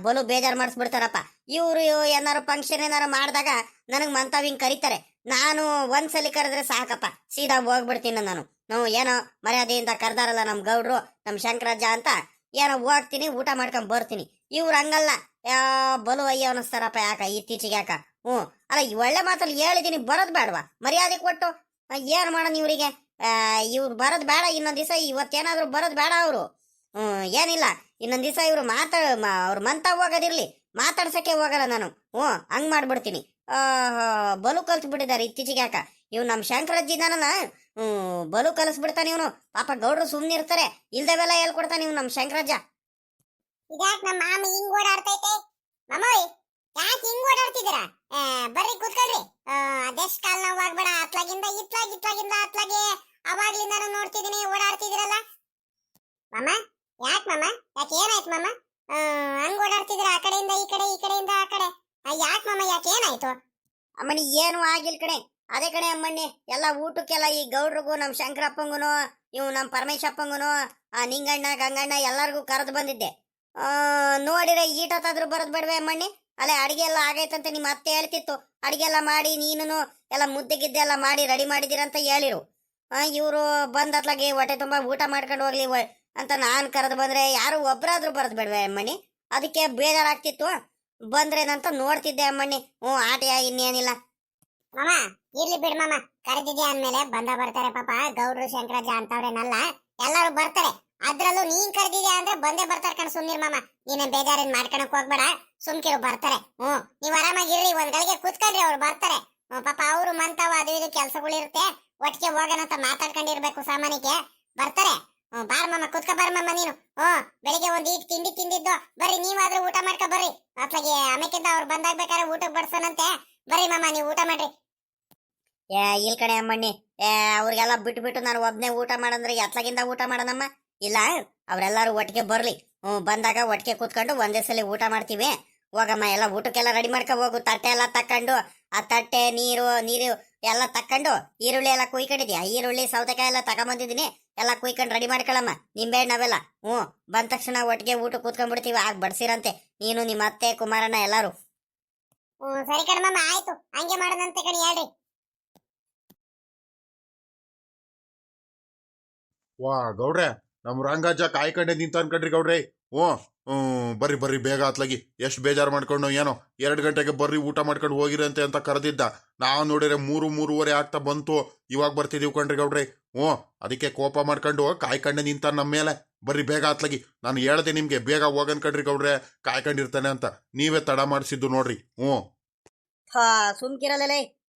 ಬಲು ಬೇಜಾರು ಮಾಡಿಸ್ಬಿಡ್ತಾರಪ್ಪ ಇವರು. ಏನಾರು ಫಂಕ್ಷನ್ ಏನಾರು ಮಾಡಿದಾಗ ನನಗೆ ಮಂತಾವ್ ಹಿಂಗೆ ಕರೀತಾರೆ. ನಾನು ಒಂದ್ಸಲಿ ಕರೆದ್ರೆ ಸಾಕಪ್ಪ, ಸೀದಾ ಹೋಗ್ಬಿಡ್ತೀನಿ ನಾನು. ಏನೋ ಮರ್ಯಾದೆಯಿಂದ ಕರ್ದಾರಲ್ಲ ನಮ್ಮ ಗೌಡ್ರು, ನಮ್ಮ ಶಂಕರಜ್ಜ ಅಂತ, ಏನೋ ಹೋಗ್ತೀನಿ ಊಟ ಮಾಡ್ಕೊಂಡ್ ಬರ್ತೀನಿ. ಇವ್ರು ಹಂಗಲ್ಲ, ಬಲು ಅಯ್ಯ ಅನಿಸ್ತಾರಪ್ಪ. ಯಾಕ ಇತ್ತೀಚೆಗೆ ಯಾಕ? ಅಲ್ಲ ಒಳ್ಳೆ ಮಾತಲ್ಲಿ ಹೇಳಿದೀನಿ, ಬರೋದು ಬೇಡವಾ? ಮರ್ಯಾದೆ ಕೊಟ್ಟು ಏನು ಮಾಡೋಣ ಇವರಿಗೆ? ಇವ್ರು ಬರೋದು ಬೇಡ ಇನ್ನೊಂದು ದಿವಸ. ಇವತ್ತೇನಾದ್ರು ಬರೋದು ಬೇಡ ಅವರು. ಏನಿಲ್ಲ, ಇನ್ನೊಂದು ದಿವಸ ಇವರು ಅವ್ರು ಮಂತ ಹೋಗೋದಿರ್ಲಿ, ಮಾತಾಡ್ಸಕ್ಕೆ ಹೋಗಲ್ಲ ನಾನು. ಹಂಗ್ ಮಾಡ್ಬಿಡ್ತೀನಿ. ಬಲು ಕಲ್ತು ಬಿಟ್ಟಿದ್ದಾರೆ ಇತ್ತೀಚೆಗೆ ಯಾಕ. ಇವ್ ನಮ್ಮ ಶಂಕರಜ್ಜಿದಾನ ಬಲು ಕಲಿಸ್ಬಿಡ್ತಾನೆ ಇವನು. ಪಾಪ ಗೌಡ್ರು ಸುಮ್ನೆ ಇರ್ತಾರೆ, ಇಲ್ದವೆಲ್ಲ ಹೇಳ್ಕೊಡ್ತಾನೆ ಇವ್ ನಮ್ಮ ಶಂಕರಜ್ಜ. ಇದ್ಯಾಕ್ ನಮ್ಮ ಮಾಮ ಹಿಂಗ್ ಓಡಾಡ್ತೈತೆ? ಮಾಮೋಯ್ ಯಾಕೆ ಹಿಂಗ್ ಓಡಾಡ್ತಿದ್ದೀರಾ ಬರ್ರಿ ಕೂತ್ಕೊಳ್ರಿ ಅದೆಷ್ಟ್ ಕಾಲ್ ನೋವು ಆಗ್ಬೇಡ ಅತ್ಲಾಗಿಂದ ಇತ್ಲಾಗಿಂದ ಅತ್ಲಾಗೆ ಅವಾಗ್ಲಿಂದ ನಾನು ನೋಡ್ತಿದ್ದೀನಿ ಓಡಾಡ್ತಿದ್ದೀರಲ್ಲ ಮಾಮ ಯಾಕೆ ಮಾಮ ಯಾಕೆ ಏನಾಯ್ತು ಮಾಮ ಹಂಗ್ ಓಡಾಡ್ತಿದ್ದೀರಾ ಆ ಕಡೆಯಿಂದ ಈ ಕಡೆ ಈ ಕಡೆಯಿಂದ ಆ ಕಡೆ ಯಾಕೆ ಮಾಮ ಯಾಕೆ ಏನಾಯ್ತು ಅಮ್ಮಣ್ಣಿ ಏನು ಆಗಿಲ್ಲ ಕಣೆ. ಅದೇ ಕಣೆ ಅಮ್ಮಣ್ಣಿ, ಎಲ್ಲ ಊಟಕ್ಕೆಲ್ಲ ಈ ಗೌಡ್ರಿಗೂ ನಮ್ಮ ಶಂಕರಪ್ಪಂಗುನು ಇವು ನಮ್ಮ ಪರಮೇಶಪ್ಪಂಗುನು ಆ ನಿಂಗಣ್ಣ ಗಂಗಣ್ಣ ಎಲ್ಲರಿಗೂ ಕರೆದು ಬಂದಿದ್ದೆ. ನೋಡಿದ್ರೆ ಈಟತ್ತಾದ್ರೂ ಬರೋದು ಬೇಡವೆ ಅಮ್ಮಣ್ಣಿ? ಅಲ್ಲೇ ಅಡಿಗೆ ಎಲ್ಲ ಆಗೈತಂತೆ ನಿಮ್ಮ ಅತ್ತೆ ಹೇಳ್ತಿತ್ತು. ಅಡಿಗೆ ಎಲ್ಲ ಮಾಡಿ ನೀನು ಎಲ್ಲ ಮುದ್ದೆ ಗಿದ್ದೆ ಎಲ್ಲ ಮಾಡಿ ರೆಡಿ ಮಾಡಿದಿರಂತ ಹೇಳಿರು. ಇವರು ಬಂದತ್ಲಾಗೆ ಹೊಟ್ಟೆ ತುಂಬ ಊಟ ಮಾಡ್ಕೊಂಡು ಹೋಗ್ಲಿ ಅಂತ ನಾನು ಕರೆದು ಬಂದ್ರೆ ಯಾರು ಒಬ್ರಾದ್ರೂ ಬರೋದು ಬೇಡವೆ ಅಮ್ಮಣ್ಣಿ? ಅದಕ್ಕೆ ಬೇಜಾರಾಗ್ತಿತ್ತು. ಬಂದ್ರೇನಂತ ನೋಡ್ತಿದ್ದೆ ಅಮ್ಮಣ್ಣಿ. ಆಟೆಯ ಇನ್ನೇನಿಲ್ಲ ಮಾಮ. ಇರ್ಲಿ ಬಿಡ್ ಮಾಮ, ಕರೆದಿದ್ಯಾ ಅಂದ್ಮೇಲೆ ಬರ್ತಾರೆ ಪಾಪ. ಗೌಡ್ರು ಶಂಕರಾಜ ಅಂತವ್ರೇನಲ್ಲ, ಎಲ್ಲರೂ ಬರ್ತಾರೆ. ಅದ್ರಲ್ಲೂ ನೀನ್ ಕರೆದಿದ್ಯಾ ಅಂದ್ರೆ ಬಂದೇ ಬರ್ತಾರೆ ಕಣ್. ಸುಮ್ನಿರ್ ಮಾಮ, ನೀನೇನ್ ಬೇಜಾರೇನ್ ಮಾಡ್ಕೊಳಕ್ ಹೋಗ್ಬೇಡ, ಸುಮ್ಕಿರು ಬರ್ತಾರೆ. ನೀವ್ ಆರಾಮಾಗಿರ್ರಿ, ಒಂದ್ ಗಳಿಗೆ ಕೂತ್ಕೊಳ್ರಿ, ಅವ್ರು ಬರ್ತಾರೆ. ಪಾಪ ಅವ್ರು ಮಂತಾವ ಅದು ಇದು ಕೆಲ್ಸಗಳಿರುತ್ತೆ, ಒಟ್ಟಿಗೆ ಹೋಗೋಣ ಅಂತ ಮಾತಾಡ್ಕೊಂಡಿರ್ಬೇಕು ಸಾಮಾನ್ಯಕ್ಕೆ. ಬರ್ತಾರೆ. ಬಾರ್ ಮಾಮ, ಕುತ್ಕ ಬಾರ್ ಮಾಮ ನೀನು. ಬೆಳಿಗ್ಗೆ ಒಂದ್ ಈಟ್ ತಿಂಡಿ ತಿಂದಿದ್ದು, ಬರ್ರಿ ನೀವಾದ್ರೂ ಊಟ ಮಾಡ್ಕೊ ಬರ್ರಿ. ಅತ್ಲಾಗೆ ಆಮೇಕಿಂದ ಅವ್ರು ಬಂದಾಗ್ಬೇಕಾದ್ರೆ ಊಟಕ್ಕೆ ಬಡ್ಸೋಣಂತೆ. ಬರ್ರಿ ಮಾಮ, ನೀವು ಊಟ ಮಾಡ್ರಿ. ಇಲ್ ಕಣೆ ಅಮ್ಮಣ್ಣಿ, ಅವ್ರಿಗೆಲ್ಲ ಬಿಟ್ಟು ನಾನು ಒಬ್ನೇ ಊಟ ಮಾಡಂದ್ರೆ ಎತ್ಲಾಗಿಂದ ಊಟ ಮಾಡೋಣಮ್ಮ? ಇಲ್ಲ, ಅವ್ರೆಲ್ಲಾರು ಒಟ್ಟಿಗೆ ಬರ್ಲಿ. ಬಂದಾಗ ಒಟ್ಟಿಗೆ ಕೂತ್ಕೊಂಡು ಒಂದೇ ಸಲ ಊಟ ಮಾಡ್ತೀವಿ. ಹೋಗಮ್ಮ, ಎಲ್ಲ ಊಟಕ್ಕೆಲ್ಲ ರೆಡಿ ಮಾಡ್ಕೊ ಹೋಗು. ತಟ್ಟೆ ಎಲ್ಲ ತಕೊಂಡು, ಆ ತಟ್ಟೆ ನೀರು ಎಲ್ಲ ತಕೊಂಡು, ಈರುಳ್ಳಿ ಎಲ್ಲ ಕುಯ್ಕೊಂಡಿದ್ಯಾ? ಈರುಳ್ಳಿ ಸೌತೆಕಾಯಿ ಎಲ್ಲ ತಗೊಂಬಂದಿದ್ದೀನಿ, ಎಲ್ಲ ಕುಯ್ಕೊಂಡು ರೆಡಿ ಮಾಡ್ಕೊಳಮ್ಮ. ನಿಂಬೆಹಣ್ಣು ಅವೆಲ್ಲ. ಬಂದ ತಕ್ಷಣ ಒಟ್ಟಿಗೆ ಊಟ ಕೂತ್ಕೊಂಡ್ಬಿಡ್ತೀವಿ. ಆಗ ಬಡ್ಸಿರಂತೆ ನೀನು, ನಿಮ್ಮ ಅತ್ತೆ, ಕುಮಾರಣ್ಣ ಎಲ್ಲಾರು. ಸರಿ ಕಣ ಮಾಮ, ಆಯ್ತು, ಹಂಗೆ ಮಾಡೋಣಂತೆ ಕಣಿ, ಹೇಳ್ರಿ. ವಾ ಗೌಡ್ರೆ, ನಮ್ ರಂಗಜ್ಜ ಕಾಯ್ಕೊಂಡೆ ನಿಂತ ಅನ್ಕಂಡ್ರಿ ಗೌಡ್ರೆ. ಬರ್ರಿ ಬೇಗ ಅತ್ಲಾಗಿ. ಎಷ್ಟು ಬೇಜಾರು ಮಾಡ್ಕೊಂಡು ಏನೋ 2 ಗಂಟೆಗೆ ಬರ್ರಿ ಊಟ ಮಾಡ್ಕೊಂಡು ಹೋಗಿರಂತೆ ಅಂತ ಕರೆದಿದ್ದ. ನಾವು ನೋಡಿದ್ರೆ 3-3:30 ಆಗ್ತಾ ಬಂತು. ಇವಾಗ ಬರ್ತಿದೀವಿ ಕಣ್ರಿ ಗೌಡ್ರೆ. ಅದಕ್ಕೆ ಕೋಪ ಮಾಡ್ಕೊಂಡು ಕಾಯ್ಕೊಂಡೆ ನಿಂತ ನಮ್ಮ ಮೇಲೆ. ಬರ್ರಿ ಬೇಗ ಅತ್ಲಾಗಿ. ನಾನು ಹೇಳ್ದೆ ನಿಮ್ಗೆ ಬೇಗ ಹೋಗನ್ಕಂಡ್ರಿ ಗೌಡ್ರೆ, ಕಾಯ್ಕೊಂಡಿರ್ತಾನೆ ಅಂತ. ನೀವೇ ತಡ ಮಾಡಿಸಿದ್ದು ನೋಡ್ರಿ. ಸುಮ್ಕಿರಲೇ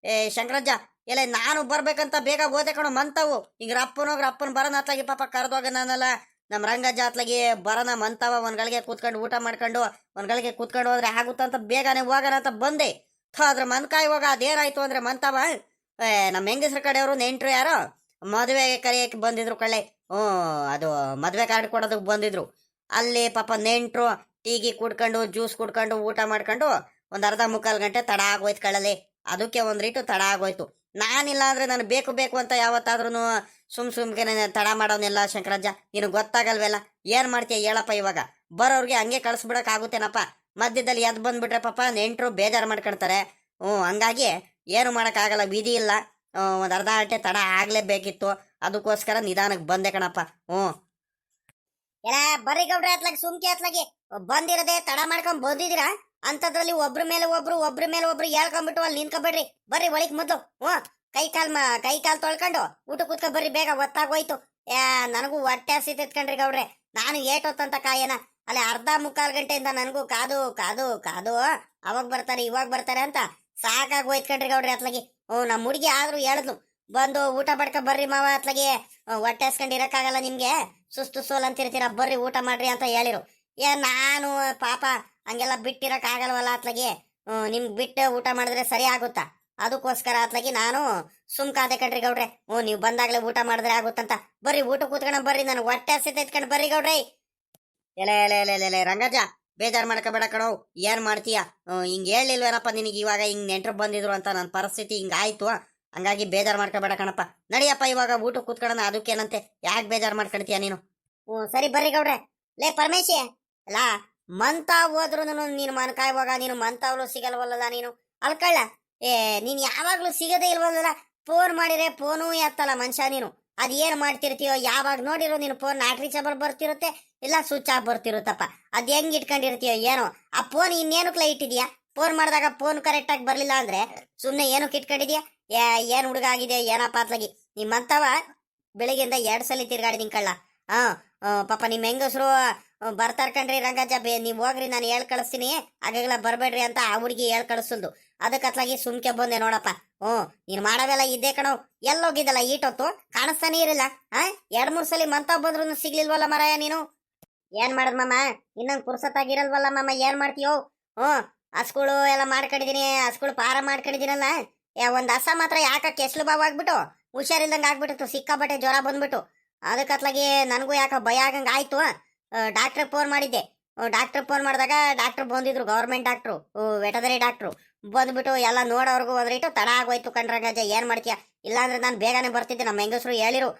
ಶಂಕರಜ್ಜ, ಎಲ್ಲ ನಾನು ಬರ್ಬೇಕಂತ ಬೇಗ ಓದೆ ಕಣೋ ಮಂತಾವು. ಈಗ ರಪ್ಪನ ಬರೋಣ ಅತ್ಲಾಗಿ. ಪಾಪ ಕರೆದೋಗ ನಾನಲ್ಲ ನಮ್ಮ ರಂಗಜ್ಜ ಅತ್ಲಾಗಿ ಬರೋಣ ಮಂತಾವ. ಒಂದ್ಗಳಿಗೆ ಕೂತ್ಕೊಂಡು ಊಟ ಮಾಡ್ಕೊಂಡು ಒಂದ್ಗಳಿಗೆ ಕೂತ್ಕೊಂಡು ಹೋದ್ರೆ ಆಗುತ್ತಂತ ಬೇಗನೆ ಹೋಗೋಣ ಅಂತ ಬಂದೆ. ಅದ್ರ ಮನ್ಕಾಯಿ ಹೋಗ ಅದೇನಾಯ್ತು ಅಂದ್ರೆ ಮಂತಾವ, ನಮ್ಮ ಹೆಂಗಸ್ರ ಕಡೆಯವರು ನೆಂಟ್ರು ಯಾರೋ ಮದುವೆ ಕರೆಯಕ್ಕೆ ಬಂದಿದ್ರು ಕಳ್ಳೆ. ಅದು ಮದುವೆ ಕಾರ್ಡ್ ಕೊಡೋದಕ್ಕೆ ಬಂದಿದ್ರು. ಅಲ್ಲಿ ಪಾಪ ನೆಂಟ್ರು ಟೀಗಿ ಕುಡ್ಕೊಂಡು ಜ್ಯೂಸ್ ಕುಡ್ಕೊಂಡು ಊಟ ಮಾಡ್ಕೊಂಡು ಒಂದ್ ಅರ್ಧ ಮುಕ್ಕಾಲು ಗಂಟೆ ತಡ ಆಗೋಯ್ತು ಕಳ್ಳಲ್ಲಿ. ಅದಕ್ಕೆ ಒಂದ್ ರೀಟು ತಡ ಆಗೋಯ್ತು. ನಾನಿಲ್ಲ ಅಂದ್ರೆ ನಾನು ಬೇಕು ಅಂತ ಯಾವತ್ತಾದ್ರೂ ಸುಮ್ಕೆ ತಡ ಮಾಡೋನಿಲ್ಲ ಶಂಕರಜ್ಜ. ನೀನು ಗೊತ್ತಾಗಲ್ವಲ್ಲ, ಏನ್ ಮಾಡ್ತೀಯ ಹೇಳಪ್ಪ? ಇವಾಗ ಬರೋರ್ಗೆ ಹಂಗೆ ಕಳ್ಸ್ಬಿಡಕ್ ಆಗುತ್ತೇನಪ್ಪ? ಮಧ್ಯದಲ್ಲಿ ಎದ್ ಬಂದ್ಬಿಟ್ರೆ ಪಾಪ ನೆಂಟ್ರು ಬೇಜಾರು ಮಾಡ್ಕೊಳ್ತಾರೆ. ಹಂಗಾಗಿ ಏನು ಆಗಲ್ಲ, ವಿಧಿ ಇಲ್ಲ. ಒಂದ್ ಅರ್ಧ ಗಂಟೆ ತಡ ಆಗ್ಲೇಬೇಕಿತ್ತು. ಅದಕ್ಕೋಸ್ಕರ ನಿಧಾನಕ್ಕೆ ಬಂದೆ ಕಣಪ್ಪ. ಎಲ್ಲ ಬರ್ರಿ ಗೌಡ್ರೆ, ಅತ್ಲಾಗಿ ಸುಮ್ಕೆ ಅತ್ಲಾಗಿ ಬಂದಿರದೆ ತಡ ಮಾಡ್ಕೊಂಡ್ ಬಂದಿದ್ದೀರಾ ಅಂತದ್ರಲ್ಲಿ ಒಬ್ರ ಮೇಲೆ ಒಬ್ರು ಹೇಳ್ಕೊಂಡ್ಬಿಟ್ಟು ಅಲ್ಲಿ ನಿಂತ್ಕೊಬೇಡ್ರಿ. ಬರ್ರಿ ಒಳಗ್ ಮೊದ್ಲು. ಕೈ ಕಾಲ್ ತೊಳ್ಕೊಂಡು ಊಟ ಕೂತ್ಕೊ ಬರ್ರಿ, ಬೇಗ ಒತ್ತಾಗೋಯ್ತು. ನನಗೂ ಹೊಟ್ಟೆ ಹಸಿತೈತ್ ಕಣ್ರಿ ಗೌಡ್ರೆ. ನಾನು ಏಟೊತ್ತಂತ ಕಾಯನ ಅಲ್ಲಿ ಅರ್ಧ ಮುಕ್ಕಾಲು ಗಂಟೆಯಿಂದ ನನಗೂ ಕಾದು ಅವಾಗ ಬರ್ತಾರೆ ಇವಾಗ ಬರ್ತಾರೆ ಅಂತ ಸಾಕಾಗೋಯ್ತು ಕಣ್ರಿ ಗೌಡ್ರೆ ಅತ್ಲಾಗಿ. ನಮ್ಮ ಹುಡುಗಿ ಆದ್ರೂ ಹೇಳಿದ್ಲು, ಬಂದು ಊಟ ಪಡ್ಕ ಬರ್ರಿ ಮಾವ, ಅತ್ಲಾಗಿ ಹೊಟ್ಟೆ ಹಸ್ಕೊಂಡು ಇರಕ್ಕಾಗಲ್ಲ ನಿಮ್ಗೆ, ಸುಸ್ತು ಸೋಲ್ ಅಂತಿರ್ತೀರ, ಬರ್ರಿ ಊಟ ಮಾಡ್ರಿ ಅಂತ ಹೇಳಿರು. ನಾನು ಪಾಪ ಹಂಗೆಲ್ಲ ಬಿಟ್ಟಿರಕ್ ಆಗಲ್ವಲ್ಲ ಅತ್ಲಾಗಿ. ನಿಮ್ಗೆ ಬಿಟ್ಟು ಊಟ ಮಾಡಿದ್ರೆ ಸರಿ ಆಗುತ್ತಾ? ಅದಕ್ಕೋಸ್ಕರ ಅತ್ಲಾಗಿ ನಾನು ಸುಮ್ಕಾದೆ ಕಣ್ರಿ ಗೌಡ್ರೆ. ನೀವು ಬಂದಾಗ್ಲೇ ಊಟ ಮಾಡಿದ್ರೆ ಆಗುತ್ತಂತ. ಬರ್ರಿ ಊಟ ಕೂತ್ಕೊಂಡ ಬರ್ರಿ, ನಾನು ಹೊಟ್ಟೆ ಹಸಿತೈತ್ಕೊಂಡ್ ಬರ್ರಿ ಗೌಡ್ರೆ. ಎಲೆ ರಂಗಜ್ಜ, ಬೇಜಾರು ಮಾಡ್ಕೋಬೇಡ ಕಣೋ. ಏನ್ ಮಾಡ್ತೀಯ? ಹಿಂಗ್ ಹೇಳಿಲ್ವೇನಪ್ಪ ನಿನಗೆ? ಇವಾಗ ಹಿಂಗ್ ನೆಂಟ್ರು ಬಂದಿದ್ರು ಅಂತ ನನ್ನ ಪರಿಸ್ಥಿತಿ ಹಿಂಗಾಯ್ತು. ಹಂಗಾಗಿ ಬೇಜಾರು ಮಾಡ್ಕೋಬೇಡ ಕಣಪ್ಪ. ನಡಿಯಪ್ಪ, ಇವಾಗ ಊಟ ಕೂತ್ಕೊಳ್ಳೋಣ. ಅದಕ್ಕೇನಂತೆ, ಯಾಕೆ ಬೇಜಾರು ಮಾಡ್ಕೊಳ್ತೀಯ ನೀನು? ಸರಿ ಬರ್ರಿ ಗೌಡ್ರೆ. ಲೇ ಪರಮೇಶಿ, ಅಲ್ಲ ಮಂತಾವ್ ಹೋದ್ರು ನೀನು ಮನ್ಕಾಯಿ ಹೋಗ, ನೀನು ಮಂತಾವ್ಲು ಸಿಗಲ್ವಲ್ಲ ನೀನು. ಅಲ್ಕಳ್ಳ, ನೀನ್ ಯಾವಾಗ್ಲೂ ಸಿಗದೇ ಇಲ್ವಲ್ಲ. ಫೋನ್ ಮಾಡಿದ್ರೆ ಫೋನು ಎತ್ತಲ್ಲ ಮನುಷ್ಯ ನೀನು. ಅದೇನ್ ಮಾಡ್ತಿರ್ತೀಯೋ? ಯಾವಾಗ ನೋಡಿರೋ ನೀನು ಫೋನ್ ನಾಟ್ ರೀಚಬಲ್ ಬರ್ತಿರುತ್ತೆ, ಇಲ್ಲ ಸ್ವಿಚ್ ಆಫ್ ಬರ್ತಿರುತ್ತಪ್ಪ. ಅದ್ ಹೆಂಗ್ ಇಟ್ಕೊಂಡಿರ್ತೀಯೋ ಏನೋ. ಆ ಫೋನ್ ಇನ್ನೇನಕ್ಲ ಇಟ್ಟಿದ್ಯಾ? ಫೋನ್ ಮಾಡಿದಾಗ ಫೋನ್ ಕರೆಕ್ಟ್ ಆಗಿ ಬರ್ಲಿಲ್ಲ ಅಂದ್ರೆ ಸುಮ್ನೆ ಏನಕ್ಕೆ ಇಟ್ಕೊಂಡಿದ್ಯಾ? ಏನ್ ಹುಡುಗ ಆಗಿದೆ ಏನಪ್ಪ ಅತ್ಲಾಗಿ. ನಿಮ್ಮಂತವ ಬೆಳಿಗ್ಗೆಯಿಂದ 2 ಸಲ ತಿರ್ಗಾಡಿದೀನಿ ಕಳ್ಳ. ಪಾಪ ನಿಮ್ ಹೆಂಗಸ್ರು ಬರ್ತಾರ್ ಕಣ್ರಿ ರಂಗಜ್ಜ. ನೀವ್ ಹೋಗ್ರಿ, ನಾನು ಹೇಳ್ ಕಳಿಸ್ತೀನಿ, ಆಗಾಗಲ ಬರ್ಬೇಡ್ರಿ ಅಂತ ಆ ಹುಡುಗಿ ಹೇಳ್ ಕಳಿಸಲ್ದು. ಅದಕ್ಕತ್ಲಾಗಿ ಸುಮ್ಕೆ ಬಂದೆ ನೋಡಪ್ಪ. ನೀನ್ ಮಾಡವೆಲ್ಲ ಇದ್ದೇ ಕಣವ್. ಎಲ್ಲೋಗಿದ್ದಲ್ಲ ಈಟೊತ್ತು? ಕಾಣಿಸ್ತಾನೆ ಇರಲಿಲ್ಲ. 2-3 ಸಲ ಮಂತಾವ್ ಬಂದ್ರು ಸಿಗ್ಲಿಲ್ವಲ್ಲ ಮರಾಯ ನೀನು. ಏನ್ ಮಾಡದ್ ಮಾಮ, ಇನ್ನೊಂದ್ ಪುರ್ಸತ್ತಾಗಿರಲ್ವಲ್ಲ ಮಾಮ, ಏನ್ ಮಾಡ್ತೀಯೋ? ಹಸ್ಗಳು ಎಲ್ಲ ಮಾಡ್ಕೊಂಡಿದೀನಿ, ಹಸ್ಗಳು ಪಾರ ಮಾಡ್ಕೊಂಡಿದ್ದೀನಲ್ಲ. ಒಂದ್ ಹಸ ಮಾತ್ರ ಯಾಕ ಕೆಸ್ಲು ಬಾವು ಆಗ್ಬಿಟ್ಟು ಹುಷಾರಿಲ್ದಂಗೆ ಆಗ್ಬಿಟ್ಟಿತ್ತು, ಸಿಕ್ಕಾಬಟ್ಟೆ ಜ್ವರ ಬಂದ್ಬಿಟ್ಟು. ಅದಕ್ಕತ್ಲಾಗಿ ನನಗೂ ಯಾಕ ಭಯ ಆಗಂಗೆ ಆಯ್ತು. ಡಾಕ್ಟ್ರಿಗೆ ಫೋನ್ ಮಾಡಿದ್ದೆ. ಡಾಕ್ಟ್ರಿಗೆ ಫೋನ್ ಮಾಡಿದಾಗ ಡಾಕ್ಟ್ರು ಬಂದಿದ್ರು, ಗೌರ್ಮೆಂಟ್ ಡಾಕ್ಟ್ರು, ವೆಟನರಿ ಡಾಕ್ಟ್ರು ಬಂದ್ಬಿಟ್ಟು ಎಲ್ಲ ನೋಡೋರ್ಗು ಒಂದ್ರಿಟ್ಟು ತಡ ಆಗೋಯ್ತು ರಂಗಜ್ಜ. ಏನ್ ಮಾಡ್ತೀಯ, ಇಲ್ಲಾಂದ್ರೆ ನಾನು ಬೇಗನೆ ಬರ್ತಿದ್ದೆ. ನಮ್ಮ ಹೆಂಗಸರು ಹೇಳಿರು,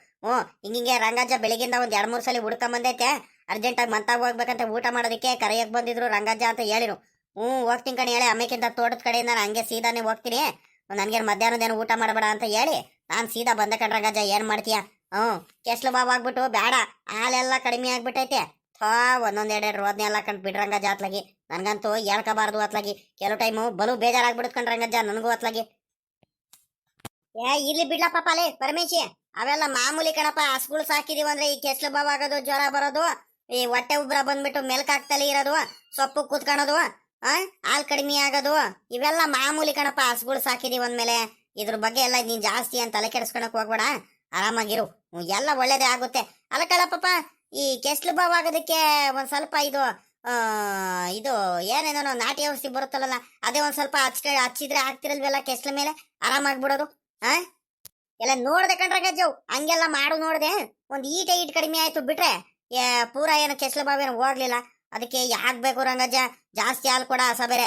ಹಿಂಗೆ ರಂಗಜ್ಜ ಬೆಳಗಿಂದ ಒಂದ್ 2-3 ಸಲ ಹುಡ್ಕೊಂಬಂದೈತೆ, ಅರ್ಜೆಂಟಾಗಿ ಮಂತಾಗ ಹೋಗ್ಬೇಕಂತ ಊಟ ಮಾಡೋದಕ್ಕೆ ಕರೆಯಕ್ ಬಂದಿದ್ರು ರಂಗಜ್ಜ ಅಂತ ಹೇಳಿರು. ಹೋಗ್ತೀನಿ ಕಣೆ ಹೇಳಿ, ಆಮೇಕಿಂತ ತೋಟದ ಕಡೆಯಿಂದ ನಾನು ಹಂಗೆ ಸೀದಾನೆ ಹೋಗ್ತೀನಿ, ನನ್ಗೇನು ಮಧ್ಯಾಹ್ನದೇನು ಊಟ ಮಾಡಬೇಡ ಅಂತ ಹೇಳಿ ನಾನು ಸೀದಾ ಬಂದೆ ರಂಗಜ್ಜ. ಏನ್ ಮಾಡ್ತೀಯ, ಕೆಸ್ಲು ಬಾವು ಆಗ್ಬಿಟ್ಟು ಬೇಡ, ಹಾಲೆಲ್ಲ ಕಡಿಮೆ ಆಗ್ಬಿಟ್ಟೈತೆ. ಒಂದೊಂದೆರಡೆರಡು ರೋದ್ನೆ ಎಲ್ಲ ಕಂಡು ಬಿಡ್ರಂಗಜ್ಜ ಅತ್ಲಾಗಿ. ನನ್ಗಂತೂ ಹೇಳ್ಕೋಬಾರ್ದು ಅತ್ಲಾಗಿ. ಕೆಲವು ಟೈಮು ಬಲು ಬೇಜಾರಾಗ್ಬಿಡುತ್ತೆ ರಂಗಜ್ಜ ನನಗೂ ಅತ್ಲಾಗಿ. ಇಲ್ಲಿ ಬಿಡ್ಲ ಪಾಪಾಲೆ ಪರಮೇಶಿ, ಅವೆಲ್ಲ ಮಾಮೂಲಿ ಕಣಪ್ಪ. ಹಸುಗಳು ಸಾಕಿದೀವಿ ಅಂದ್ರೆ ಈ ಕೆಸ್ಲು ಬಾವು ಆಗೋದು, ಜ್ವರ ಬರೋದು, ಈ ಹೊಟ್ಟೆ ಉಬ್ರ ಬಂದ್ಬಿಟ್ಟು ಮೆಲ್ಕಾಗ್ತಲೇ ಇರೋದು, ಸೊಪ್ಪು ಕೂತ್ಕೊಳೋದು, ಹಾಲು ಕಡಿಮೆ ಆಗೋದು, ಇವೆಲ್ಲ ಮಾಮೂಲಿ ಕಣಪ್ಪ. ಹಸುಗಳು ಸಾಕಿದೀವಿ ಅಂದ್ಮೇಲೆ ಇದ್ರ ಬಗ್ಗೆ ಎಲ್ಲ ನೀನ್ ಜಾಸ್ತಿ ಅಂತ ತಲೆ ಕೆಡಿಸ್ಕೊಳಕ್ ಹೋಗ್ಬೇಡ, ಆರಾಮಾಗಿರು, ಎಲ್ಲ ಒಳ್ಳೇದೇ ಆಗುತ್ತೆ. ಅಲ್ಲ ಕಳಪ್ಪ, ಈ ಕೆಸ್ಲು ಬಾವು ಆಗೋದಕ್ಕೆ ಒಂದ್ ಸ್ವಲ್ಪ ಇದು ಏನೇನೋ ನಾಟಿ ಔಷಧಿ ಬರುತ್ತಲ್ಲ, ಅದೇ ಒಂದ್ ಸ್ವಲ್ಪ ಹಚ್ಚಿದ್ರೆ ಆಗ್ತಿರಲ್ವೆಲ್ಲ ಕೆಸ್ಲ ಮೇಲೆ ಆರಾಮಾಗ್ಬಿಡೋದು. ಎಲ್ಲ ನೋಡ್ದೆ ರಂಗಜ್ಜು, ಹಂಗೆಲ್ಲ ಮಾಡು ನೋಡ್ದೆ. ಒಂದ್ ಈಟ್ ಕಡಿಮೆ ಆಯ್ತು ಬಿಟ್ರೆ ಪೂರಾ ಏನು ಕೆಸ್ಲು ಬಾವು ಏನು ಹೋಗ್ಲಿಲ್ಲ. ಅದಕ್ಕೆ ಯಾಕ್ಬೇಕು ರಂಗಜ್ಜ, ಜಾಸ್ತಿ ಹಾಲು ಕೊಡ ಹಸ ಬೇರೆ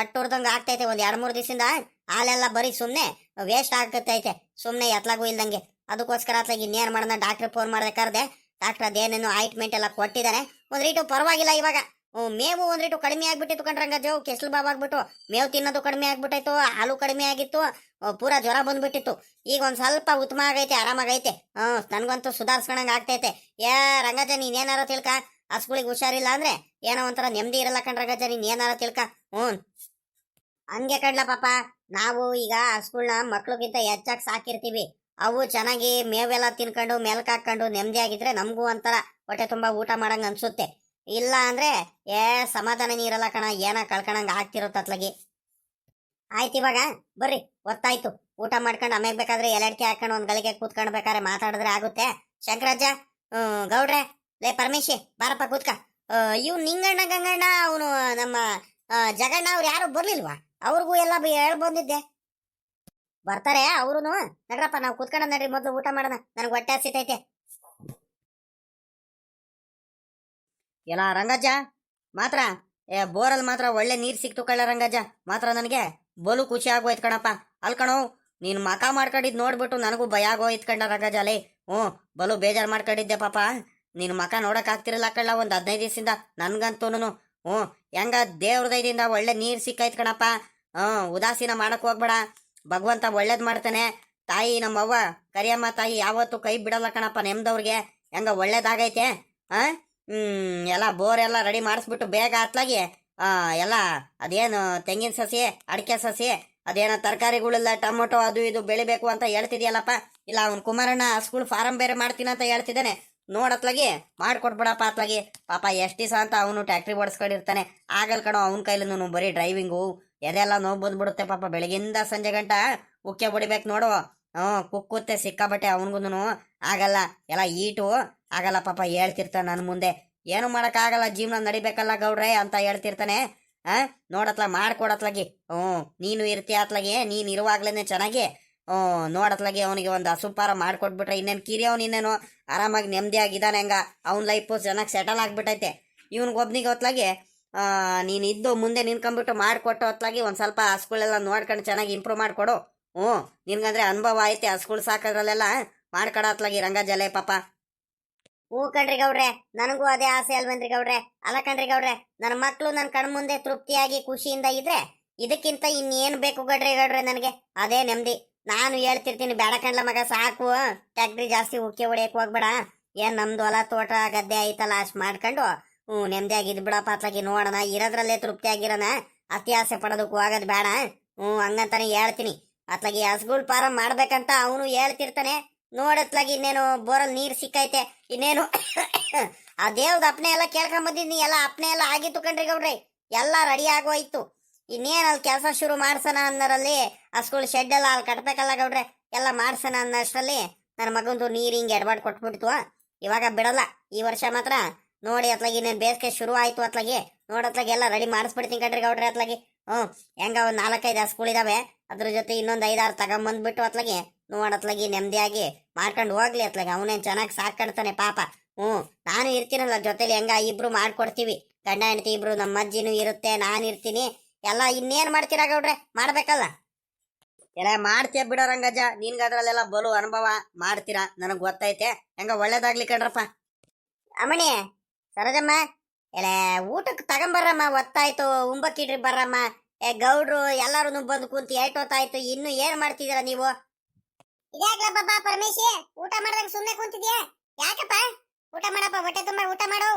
ಒಟ್ಟುರ್ದಂಗ ಆಗ್ತೈತೆ. ಒಂದ್ 2-3 ದಿವಸದಿಂದ ಹಾಲೆಲ್ಲ ಬರೀ ಸುಮ್ನೆ ವೇಸ್ಟ್ ಆಗ್ತೈತೆ, ಸುಮ್ನೆ ಎತ್ಲಾಗೂ ಇಲ್ದಂಗೆ. ಅದಕ್ಕೋಸ್ಕರ ಅತ್ಲಾಗ ಇನ್ನೇನ್ ಮಾಡೋಣ, ಡಾಕ್ಟ್ರ್ ಫೋನ್ ಮಾಡ್ದೆ ಕರ್ದೆ. ಡಾಕ್ಟರ್ ಅದೇನೇನು ಆಯಿಂಟ್ಮೆಂಟ್ ಎಲ್ಲ ಕೊಟ್ಟಿದ್ದಾನೆ. ಒಂದ್ ರೀಟು ಪರವಾಗಿಲ್ಲ. ಇವಾಗ ಮೇವು ಒಂದ್ ರೀಟು ಕಡಿಮೆ ಆಗ್ಬಿಟ್ಟಿತ್ತು ರಂಗಜ್ಜು, ಕೆಸ್ಲು ಬಾವು ಆಗ್ಬಿಟ್ಟು ಮೇವು ತಿನ್ನೋದು ಕಡಿಮೆ ಆಗ್ಬಿಟ್ಟೈತು, ಹಾಲು ಕಡಿಮೆ ಆಗಿತ್ತು, ಪೂರಾ ಜ್ವರ ಬಂದ್ಬಿಟ್ಟಿತ್ತು. ಈಗ ಒಂದ್ ಸ್ವಲ್ಪ ಉತ್ತಮ ಆಗೈತೆ, ಆರಾಮಾಗೈತೆ. ನನ್ಗಂತೂ ಸುಧಾರಿಸ್ಕೊಂಡಂಗ ಆಗ್ತೈತೆ. ರಂಗಜ್ಜ ನೀನ್ ಏನಾರ ತಿಳ್ಕ, ಹಸುಗಳಿಗೆ ಹುಷಾರಿಲ್ಲ ಅಂದ್ರೆ ಏನೋ ಒಂಥರ ನೆಮ್ಮದಿ ಇರಲ್ಲ ರಂಗಜ್ಜ, ನೀನ್ ಏನಾರ ತಿಳ್ಕ. ಹಂಗೆ ಕಡ್ಲ ಪಾಪ, ನಾವು ಈಗ ಹಸುಗಳನ್ನ ಮಕ್ಳಿಗಿಂತ ಹೆಚ್ಚಾಗಿ ಸಾಕಿರ್ತೀವಿ. ಅವು ಚೆನ್ನಾಗಿ ಮೇವೆಲ್ಲ ತಿನ್ಕೊಂಡು ಮೆಲ್ಕಾಕೊಂಡು ನೆಮ್ಮದಿ ಆಗಿದ್ರೆ ನಮಗೂ ಒಂಥರ ಹೊಟ್ಟೆ ತುಂಬಾ ಊಟ ಮಾಡಂಗ ಅನ್ಸುತ್ತೆ. ಇಲ್ಲ ಅಂದ್ರೆ ಸಮಾಧಾನ ಇರಲ್ಲ ಕಣ, ಏನ ಕಳ್ಕೊಳಂಗ ಆಗ್ತಿರುತ್ತೆ ಅತ್ಲಾಗಿ. ಆಯ್ತು, ಇವಾಗ ಬರ್ರಿ, ಗೊತ್ತಾಯ್ತು. ಊಟ ಮಾಡ್ಕೊಂಡು ಆಮೇಲೆ ಬೇಕಾದ್ರೆ ಎಲೆಡ್ಕೆ ಹಾಕೊಂಡು ಒಂದ್ ಗಳಿಗೆ ಕೂತ್ಕೊಂಡು ಬೇಕಾದ್ರೆ ಮಾತಾಡಿದ್ರೆ ಆಗುತ್ತೆ. ಶಂಕರಜ್ಜ, ಗೌಡ್ರೆ, ಲೇ ಪರಮೇಶಿ ಬಾರಪ್ಪ ಕೂತ್ಕ. ಇವ್ ನಿಂಗಣ್ಣ ಗಂಗಣ್ಣ ಅವನು ನಮ್ಮ ಜಗಣ್ಣ ಅವ್ರು ಯಾರು ಬರ್ಲಿಲ್ವಾ? ಅವ್ರಿಗೂ ಎಲ್ಲ ಹೇಳ್ ಬಂದಿದ್ದೆ. ಬರ್ತಾರೆ ಅವ್ರುನು. ನಡ್ರಪ್ಪ, ನಾವು ಕೂತ್ಕೊಂಡ ನಡ್ರಿ, ಮೊದ್ಲು ಊಟ ಮಾಡೋಣ, ನನಗೆ ಹೊಟ್ಟೆ ಹಸಿತೈತೆ. ಎಲ್ಲ ರಂಗಜ್ಜ ಮಾತ್ರ ಬೋರಲ್ಲಿ ಮಾತ್ರ ಒಳ್ಳೆ ನೀರ್ ಸಿಕ್ತು ಕಳ್ಳ ರಂಗಜ್ಜ. ಮಾತ್ರ ನನಗೆ ಬಲು ಖುಷಿ ಆಗೋಯ್ತು ಕಣಪ್ಪ. ಅಲ್ಕಣೋ, ನೀನ್ ಮಕ ಮಾಡ್ಕೊಂಡಿದ್ ನೋಡ್ಬಿಟ್ಟು ನನಗೂ ಭಯ ಆಗೋಯ್ತು ಕಂಡ ರಂಗಜ್ಜ. ಅಲೇ ಬಲು ಬೇಜಾರು ಮಾಡ್ಕೊಂಡಿದ್ದೆ ಪಾಪ. ನಿನ್ ಮಕ ನೋಡಕ್ ಆಗ್ತಿರಲ್ಲ ಕಳ್ಳ ಒಂದ್ 15 ದಿವಸದಿಂದ. ನನ್ಗಂತೂನು ಹೆಂಗ ದೇವ್ರದೈದಿಂದ ಒಳ್ಳೆ ನೀರ್ ಸಿಕ್ಕಾಯ್ತು ಕಣಪ್ಪ. ಉದಾಸೀನ ಮಾಡಕ್ ಹೋಗ್ಬೇಡ, ಭಗವಂತ ಒಳ್ಳೇದ್ ಮಾಡ್ತಾನೆ. ತಾಯಿ ನಮ್ಮವ್ವ ಕರಿಯಮ್ಮ ತಾಯಿ ಯಾವತ್ತು ಕೈ ಬಿಡಲ್ಲ ಕಣಪ್ಪ. ನೆಮ್ದವ್ರಿಗೆ ಹೆಂಗ ಒಳ್ಳೇದಾಗೈತೆ. ಎಲ್ಲ ಬೋರ್ ಎಲ್ಲ ರೆಡಿ ಮಾಡಿಸ್ಬಿಟ್ಟು ಬೇಗ ಹತ್ಲಾಗಿ ಎಲ್ಲ ಅದೇನು ತೆಂಗಿನ ಸಸಿ, ಅಡಿಕೆ ಸಸಿ, ಅದೇನೋ ತರಕಾರಿಗಳೆಲ್ಲ ಟೊಮೊಟೊ ಅದು ಇದು ಬೆಳಿಬೇಕು ಅಂತ ಹೇಳ್ತಿದ್ಯಲ್ಲಪ್ಪ. ಇಲ್ಲ ಅವ್ನು ಕುಮಾರಣ್ಣ ಹಸುಗಳು ಫಾರಂ ಬೇರೆ ಮಾಡ್ತೀನಿ ಅಂತ ಹೇಳ್ತಿದ್ದಾನೆ. ನೋಡತ್ಲಾಗಿ ಮಾಡ್ಕೊಟ್ಬಿಡಪ್ಪ ಅತ್ಲಾಗಿ. ಪಾಪ ಎಷ್ಟು ದಿವಸ ಅಂತ ಅವನು ಟ್ಯಾಕ್ಟ್ರಿ ಓಡಿಸ್ಕೊಂಡಿರ್ತಾನೆ, ಆಗಲ್ ಕಣೋ ಅವನ ಕೈಲೂ ಬರೀ ಡ್ರೈವಿಂಗು ಎದೆಲ್ಲ ನೋವು ಬಂದ್ಬಿಡುತ್ತೆ ಪಾಪ. ಬೆಳಗಿಂದ ಸಂಜೆ ಗಂಟ ಉಕ್ಕೆ ಹೊಡಿಬೇಕು ನೋಡು. ಕುಕ್ಕುತ್ತೆ ಸಿಕ್ಕಾಬಟ್ಟೆ ಅವನಿಗೂ ಆಗಲ್ಲ, ಎಲ್ಲ ಈಟು ಆಗಲ್ಲ ಪಾಪ. ಹೇಳ್ತಿರ್ತಾನೆ ನನ್ನ ಮುಂದೆ, ಏನು ಮಾಡೋಕ್ಕಾಗಲ್ಲ, ಜೀವನ ನಡಿಬೇಕಲ್ಲ ಗೌಡ್ರೆ ಅಂತ ಹೇಳ್ತಿರ್ತಾನೆ. ನೋಡತ್ಲ ಮಾಡ್ಕೊಡತ್ಲಾಗಿ. ನೀನು ಇರ್ತೀಯ ಅತ್ಲಾಗಿ, ನೀನು ಇರುವಾಗ್ಲೇನೆ ಚೆನ್ನಾಗಿ ನೋಡತ್ಲಾಗಿ ಅವನಿಗೆ ಒಂದು ಹಸುಪಾರ ಮಾಡ್ಕೊಟ್ಬಿಟ್ರೆ ಇನ್ನೇನು ಕಿರಿಯವನು ಇನ್ನೇನು ಆರಾಮಾಗಿ ನೆಮ್ಮದಿಯಾಗಿದ್ದಾನೆ. ಹಂಗ ಅವ್ನ ಲೈಫು ಚೆನ್ನಾಗಿ ಸೆಟಲ್ ಆಗ್ಬಿಟ್ಟೈತೆ. ಇವನಿಗೊಬ್ನಿಗೆ ಹೊತ್ಲಾಗಿ ನೀನು ಇದ್ದು ಮುಂದೆ ನಿನ್ಕೊಂಡ್ಬಿಟ್ಟು ಮಾಡಿಕೊಟ್ಟು ಹೊತ್ಲಾಗಿ ಒಂದು ಸ್ವಲ್ಪ ಹಸುಗಳೆಲ್ಲ ನೋಡ್ಕೊಂಡು ಚೆನ್ನಾಗಿ ಇಂಪ್ರೂವ್ ಮಾಡಿಕೊಡು. ನಿನ್ಗಂದ್ರೆ ಅನುಭವ ಐತೆ ಹಸುಗಳು ಸಾಕೋದ್ರಲ್ಲೆಲ್ಲ. ಮಾಡ್ಕೊಡತ್ಲಾಗಿ ರಂಗಜ್ಜಲೆ ಪಾಪ. ಕಣ್ರಿ ಗೌಡ್ರೆ, ನನಗೂ ಅದೇ ಆಸೆ ಅಲ್ವೇನ್ರಿ ಗೌಡ್ರೆ. ಅಲ್ಲ ಕಣ್ರಿ ಗೌಡ್ರೆ, ನನ್ನ ಮಕ್ಳು ನನ್ನ ಕಣ್ ಮುಂದೆ ತೃಪ್ತಿಯಾಗಿ ಖುಷಿಯಿಂದ ಇದ್ರೆ ಇದಕ್ಕಿಂತ ಇನ್ನೇನ್ ಬೇಕು ಗೌಡ್ರೆ ನನಗೆ ಅದೇ ನೆಮ್ಮದಿ. ನಾನು ಹೇಳ್ತಿರ್ತೀನಿ, ಬೇಡ ಕಣ್ಲ ಮಗ, ಸಾಕು, ಟ್ಯಾಕ್ಟ್ರಿ ಜಾಸ್ತಿ ಉಕ್ಕೆ ಹೊಡಿಯಕ್ ಹೋಗ್ಬೇಡ. ಏನ್ ನಮ್ದು ಹೊಲ ತೋಟ ಗದ್ದೆ ಐತಲ್ಲ ಅಷ್ಟ್ ಮಾಡ್ಕೊಂಡು ನೆಮ್ಮದಿಯಾಗಿ ಬಿಡಪ್ಪ ಅತ್ಲಾಗಿ. ನೋಡೋಣ, ಇರೋದ್ರಲ್ಲೇ ತೃಪ್ತಿ ಆಗಿರೋಣ, ಅತಿ ಆಸೆ ಪಡೋದಕ್ಕೂ ಆಗೋದು ಬೇಡ. ಹಂಗಂತಾನೆ ಹೇಳ್ತೀನಿ. ಅತ್ಲಾಗಿ ಹಸುಗಳು ಫಾರಂ ಮಾಡ್ಬೇಕಂತ ಅವನು ಹೇಳ್ತಿರ್ತಾನೆ. ನೋಡತ್ಲಾಗಿ ಇನ್ನೇನು ಬೋರಲ್ಲಿ ನೀರ್ ಸಿಕ್ಕೈತೆ, ಇನ್ನೇನು ಆ ದೇವ್ದ ಅಪ್ನೆ ಎಲ್ಲ ಕೇಳ್ಕೊಂಬಂದಿದ್ನಿ. ಎಲ್ಲ ಅಪ್ನೆ ಎಲ್ಲ ಆಗಿತ್ತು ಕಣ್ರಿ ಗೌಡ್ರೆ, ಎಲ್ಲ ರೆಡಿ ಆಗೋಯ್ತು. ಇನ್ನೇನು ಅಲ್ಲಿ ಕೆಲಸ ಶುರು ಮಾಡ್ಸೋಣ ಅನ್ನೋರಲ್ಲಿ ಹಸುಗಳು ಶೆಡ್ ಎಲ್ಲ ಅಲ್ಲಿ ಕಟ್ಬೇಕಲ್ಲ ಗೌಡ್ರೆ, ಎಲ್ಲ ಮಾಡ್ಸೋಣ ಅನ್ನೋಷ್ಟರಲ್ಲಿ ನನ್ನ ಮಗಂದು ನೀರು ಹಿಂಗೆ ಎಡಬಾಡ್ ಕೊಟ್ಬಿಡ್ತು. ಇವಾಗ ಬಿಡಲ್ಲ, ಈ ವರ್ಷ ಮಾತ್ರ ನೋಡಿ ಅತ್ಲಾಗಿ ಇನ್ನೇನು ಬೇಸಿಗೆ ಶುರು ಆಯ್ತು ಅತ್ಲಾಗಿ ನೋಡತ್ಲಾಗಿ ಎಲ್ಲ ರೆಡಿ ಮಾಡಿಸ್ಬಿಡ್ತೀನಿ ಕಣ್ರಿ ಗೌಡ್ರಿ ಅತ್ಲಾಗಿ ಹೆಂಗ ಒಂದ್ 4-5 ಹಸ್ಗಳಿದಾವೆ ಅದ್ರ ಜೊತೆ ಇನ್ನೊಂದ್ 5-6 ತಗೊಂಬಂದ್ಬಿಟ್ಟು ಅತ್ಲಾಗಿ ನೋಡತ್ಲಾಗಿ ನೆಮ್ಮದಿಯಾಗಿ ಮಾಡ್ಕೊಂಡು ಹೋಗ್ಲಿ ಅತ್ಲಾಗಿ ಅವನೇನ್ ಚೆನ್ನಾಗಿ ಸಾಕಾಡ್ತಾನೆ ಪಾಪ ನಾನು ಇರ್ತೀನಲ್ಲ ಜೊತೆಲಿ ಹೆಂಗ ಇಬ್ರು ಮಾಡ್ಕೊಡ್ತೀವಿ ಗಂಡ ಹೆಂಡತಿ ಇಬ್ರು ನಮ್ಮ ಅಜ್ಜಿನೂ ಇರುತ್ತೆ ನಾನು ಇರ್ತೀನಿ ಎಲ್ಲ ಇನ್ನೇನ್ ಮಾಡ್ತೀರಾ ಗೌಡ್ರೆ ಮಾಡ್ಬೇಕಲ್ಲ. ಎಲ್ಲ ಮಾಡ್ತೀಯ ಬಿಡೋ ರಂಗಜ್ಜ, ನಿನ್ಗ ಅದ್ರಲ್ಲೆಲ್ಲ ಬಲು ಅನುಭವ ಮಾಡ್ತೀರಾ, ನನಗ್ ಗೊತ್ತೈತೆ. ಹೆಂಗ ಒಳ್ಳೇದಾಗ್ಲಿ ಕಣ್ರಪ್ಪ. ಅಮ್ಮಣಿ ಸರೋಜಮ್ಮ ಎಲ್ಲ ಊಟಕ್ಕೆ ತಗೊಂಬರ್ರಮ್ಮ, ಒತ್ತಾಯ್ತು ಉಂಬಕ್ಕಿಡ್ರಿ ಬರ್ರಮ್ಮ. ಗೌಡ್ರು ಎಲ್ಲಾರು ಬಂದು ಕುಂತು ಏಟೊತ್ತಾಯ್ತು, ಇನ್ನು ಏನ್ ಮಾಡ್ತಿದ್ದೀರಾ ನೀವು? ಇದಾಗ್ಲಪ್ಪ ಪರಮೇಶಿ, ಊಟ ಮಾಡ್ದಂಗ ಸುಮ್ನೆ ಕುಂತಿದ್ಯಾ ಯಾಕಪ್ಪ? ಊಟ ಮಾಡಪ್ಪ, ಹೊಟ್ಟೆ ತುಂಬಾ ಊಟ ಮಾಡು.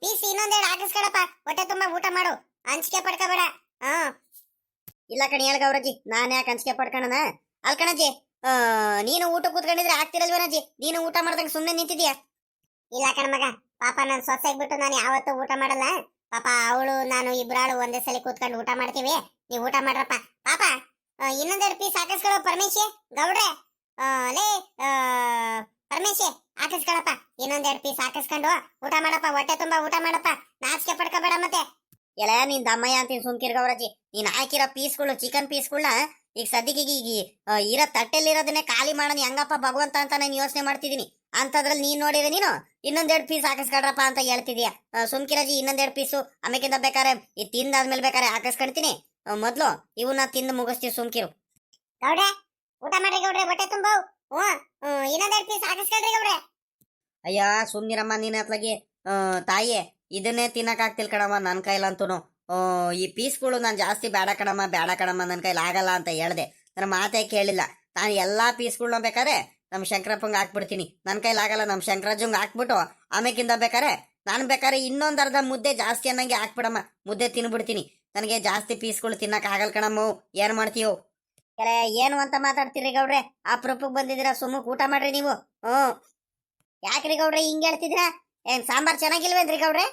ಪೀಸ್ ಇನ್ನೊಂದೆರಡು ಹಾಕಿಸ್ಕೊಳಪ್ಪ, ಹೊಟ್ಟೆ ತುಂಬಾ ಊಟ ಮಾಡು, ಅಂಚಿಕೆ ಪಡ್ಕೋಬೇಡ. ಇಲ್ಲ ಕಣಿ ಹೇಳ್ ಗೌರಜ್ಜಿ, ನಾನ್ ಯಾಕೆ ಅಂಚಿಕೆ ಪಡ್ಕಣನ? ಅಲ್ ಕಣಜ್ಜಿ, ನೀನು ಊಟ ಕೂತ್ಕೊಂಡಿದ್ರೆ ಆಗ್ತಿರಲ್ವೇನಜ್ಜಿ? ನೀನು ಊಟ ಮಾಡ್ದಂಗ ಸುಮ್ನೆ ನಿಂತಿದ್ಯಾ? ಇಲ್ಲ ಕಣ ಮಗ, ಪಾಪ ನಾನು ಸೊಸೆಗ್ ಬಿಟ್ಟು ನಾನು ಯಾವತ್ತೂ ಊಟ ಮಾಡಲ್ಲ. ಪಾಪ ಅವಳು ನಾನು ಇಬ್ರಾಳು ಒಂದೇ ಸಲ ಕೂತ್ಕೊಂಡು ಊಟ ಮಾಡ್ತೀವಿ. ನೀವು ಊಟ ಮಾಡ್ರಪ್ಪ. ಪಾಪ ಇನ್ನೊಂದೆರಡು ಪೀಸ್ ಹಾಕಿಸ್ಕೊಳೋ ಪರಮೇಶಿ. ಗೌಡ್ರೆ ಲೇ ಪರಮೇಶಿ ಹಾಕಿಸ್ಕೊಳಪ್ಪ, ಇನ್ನೊಂದೆರಡು ಪೀಸ್ ಹಾಕಿಸ್ಕೊಂಡು ಊಟ ಮಾಡಪ್ಪ, ಹೊಟ್ಟೆ ತುಂಬಾ ಊಟ ಮಾಡಪ್ಪ, ನಾಚಿಕೆ ಪಡ್ಕೋಬೇಡ ಮತ್ತೆ. ಎಲ್ಲ ನಿನ್ ದಮ್ಮಯ್ಯ ಅಂತೀನಿ ಸುಮ್ಕಿರ್ ಗೌರಜ್ಜಿ. ನೀನ್ ಹಾಕಿರೋ ಪೀಸ್ಗಳು, ಚಿಕನ್ ಪೀಸ್ಗಳನ್ನ ಈಗ ಸದ್ಯಕ್ಕೆ ಈಗ ಇರೋ ತಟ್ಟೆಲಿರೋದನ್ನೇ ಖಾಲಿ ಮಾಡೋಣ ಹೆಂಗಪ್ಪ ಭಗವಂತ ಅಂತ ನಾನು ಯೋಚನೆ ಮಾಡ್ತಿದ್ದೀನಿ. ಅಂತದ್ರಲ್ಲಿ ನೀನ್ ನೋಡಿದ್ರೆ ನೀನು ಇನ್ನೊಂದೆರಡು ಪೀಸ್ ಹಾಕಿಸ್ಕೊಡ್ರಪ್ಪ ಅಂತ ಹೇಳ್ತಿದ್ಯಾ. ಸುಮ್ಕಿರಜಿ, ಇನ್ನೊಂದೆರಡು ಪೀಸು ಆಮೇಕಿಂದ ಬೇಕಾರೆ ಈ ತಿಂದಾದ್ಮೇಲೆ ಬೇಕಾರೆ ಹಾಕಿಸ್ಕೊಳ್ತೀನಿ. ಮೊದ್ಲು ಇವನ್ನ ತಿಂದು ಮುಗಿಸ್ತೀವಿ, ಸುಮ್ಕಿರು. ಗೌಡ್ರೆ ಊಟ ಮಾಡ್ರಿ ಗೌಡ್ರೆ, ಹೊಟ್ಟೆ ತುಂಬ. ಇನ್ನೊಂದೆರಡು ಪೀಸ್ ಹಾಕಿಸ್ಕೊಳ್ರಿ ಗೌಡ್ರೆ. ಅಯ್ಯ ಸುಮ್ನಿರಮ್ಮ ನೀನ್ ಅತ್ಲಾಗಿ. ತಾಯಿ ಇದನ್ನೇ ತಿನ್ನಕ್ ಆಗ್ತಿಲ್ ಕಣಮ್ಮ ನನ್ ಕೈಲಂತೂ. ಈ ಪೀಸ್ಗಳು ನಾನು ಜಾಸ್ತಿ ಬೇಡ ಕಣಮ್ಮ ನನ್ನ ಕೈಲಿ ಆಗಲ್ಲ ಅಂತ ಹೇಳ್ದೆ. ನನ್ನ ಮಾತೇ ಕೇಳಿಲ್ಲ. ನಾನು ಎಲ್ಲಾ ಪೀಸ್ಗಳನ್ನ ಬೇಕಾದ್ರೆ ನಮ್ಮ ಶಂಕರಪ್ಪಂಗೆ ಹಾಕ್ಬಿಡ್ತೀನಿ. ನನ್ನ ಕೈಲಿ ಆಗಲ್ಲ, ನಮ್ಮ ಶಂಕರಾಜಂಗೆ ಹಾಕ್ಬಿಟ್ಟು ಆಮೇಕಿಂದ ಬೇಕಾರೆ ನಾನು ಬೇಕಾದ್ರೆ ಇನ್ನೊಂದು ಅರ್ಧ ಮುದ್ದೆ ಜಾಸ್ತಿ ಅನ್ನಂಗೆ ಹಾಕ್ಬಿಡಮ್ಮ, ಮುದ್ದೆ ತಿನ್ಬಿಡ್ತೀನಿ. ನನಗೆ ಜಾಸ್ತಿ ಪೀಸ್ಗಳು ತಿನ್ನಕ್ ಆಗಲ್ ಕಣಮ್ಮ. ಏನ್ ಮಾಡ್ತೀಯೋ? ಏನು ಅಂತ ಮಾತಾಡ್ತೀರಿ ಗೌಡ್ರೆ? ಅಪ್ರೂಪಕ್ಕೆ ಬಂದಿದ್ದೀರಾ, ಸುಮ್ಮಕ್ ಊಟ ಮಾಡ್ರಿ ನೀವು. ಯಾಕ್ರಿ ಗೌಡ್ರೆ ಹಿಂಗ್ ಹೇಳ್ತಿದ್ದೀರಾ? ಏನ್ ಸಾಂಬಾರ್ ಚೆನ್ನಾಗಿಲ್ವೇನ್ರಿ ಗೌಡ್ರೆ?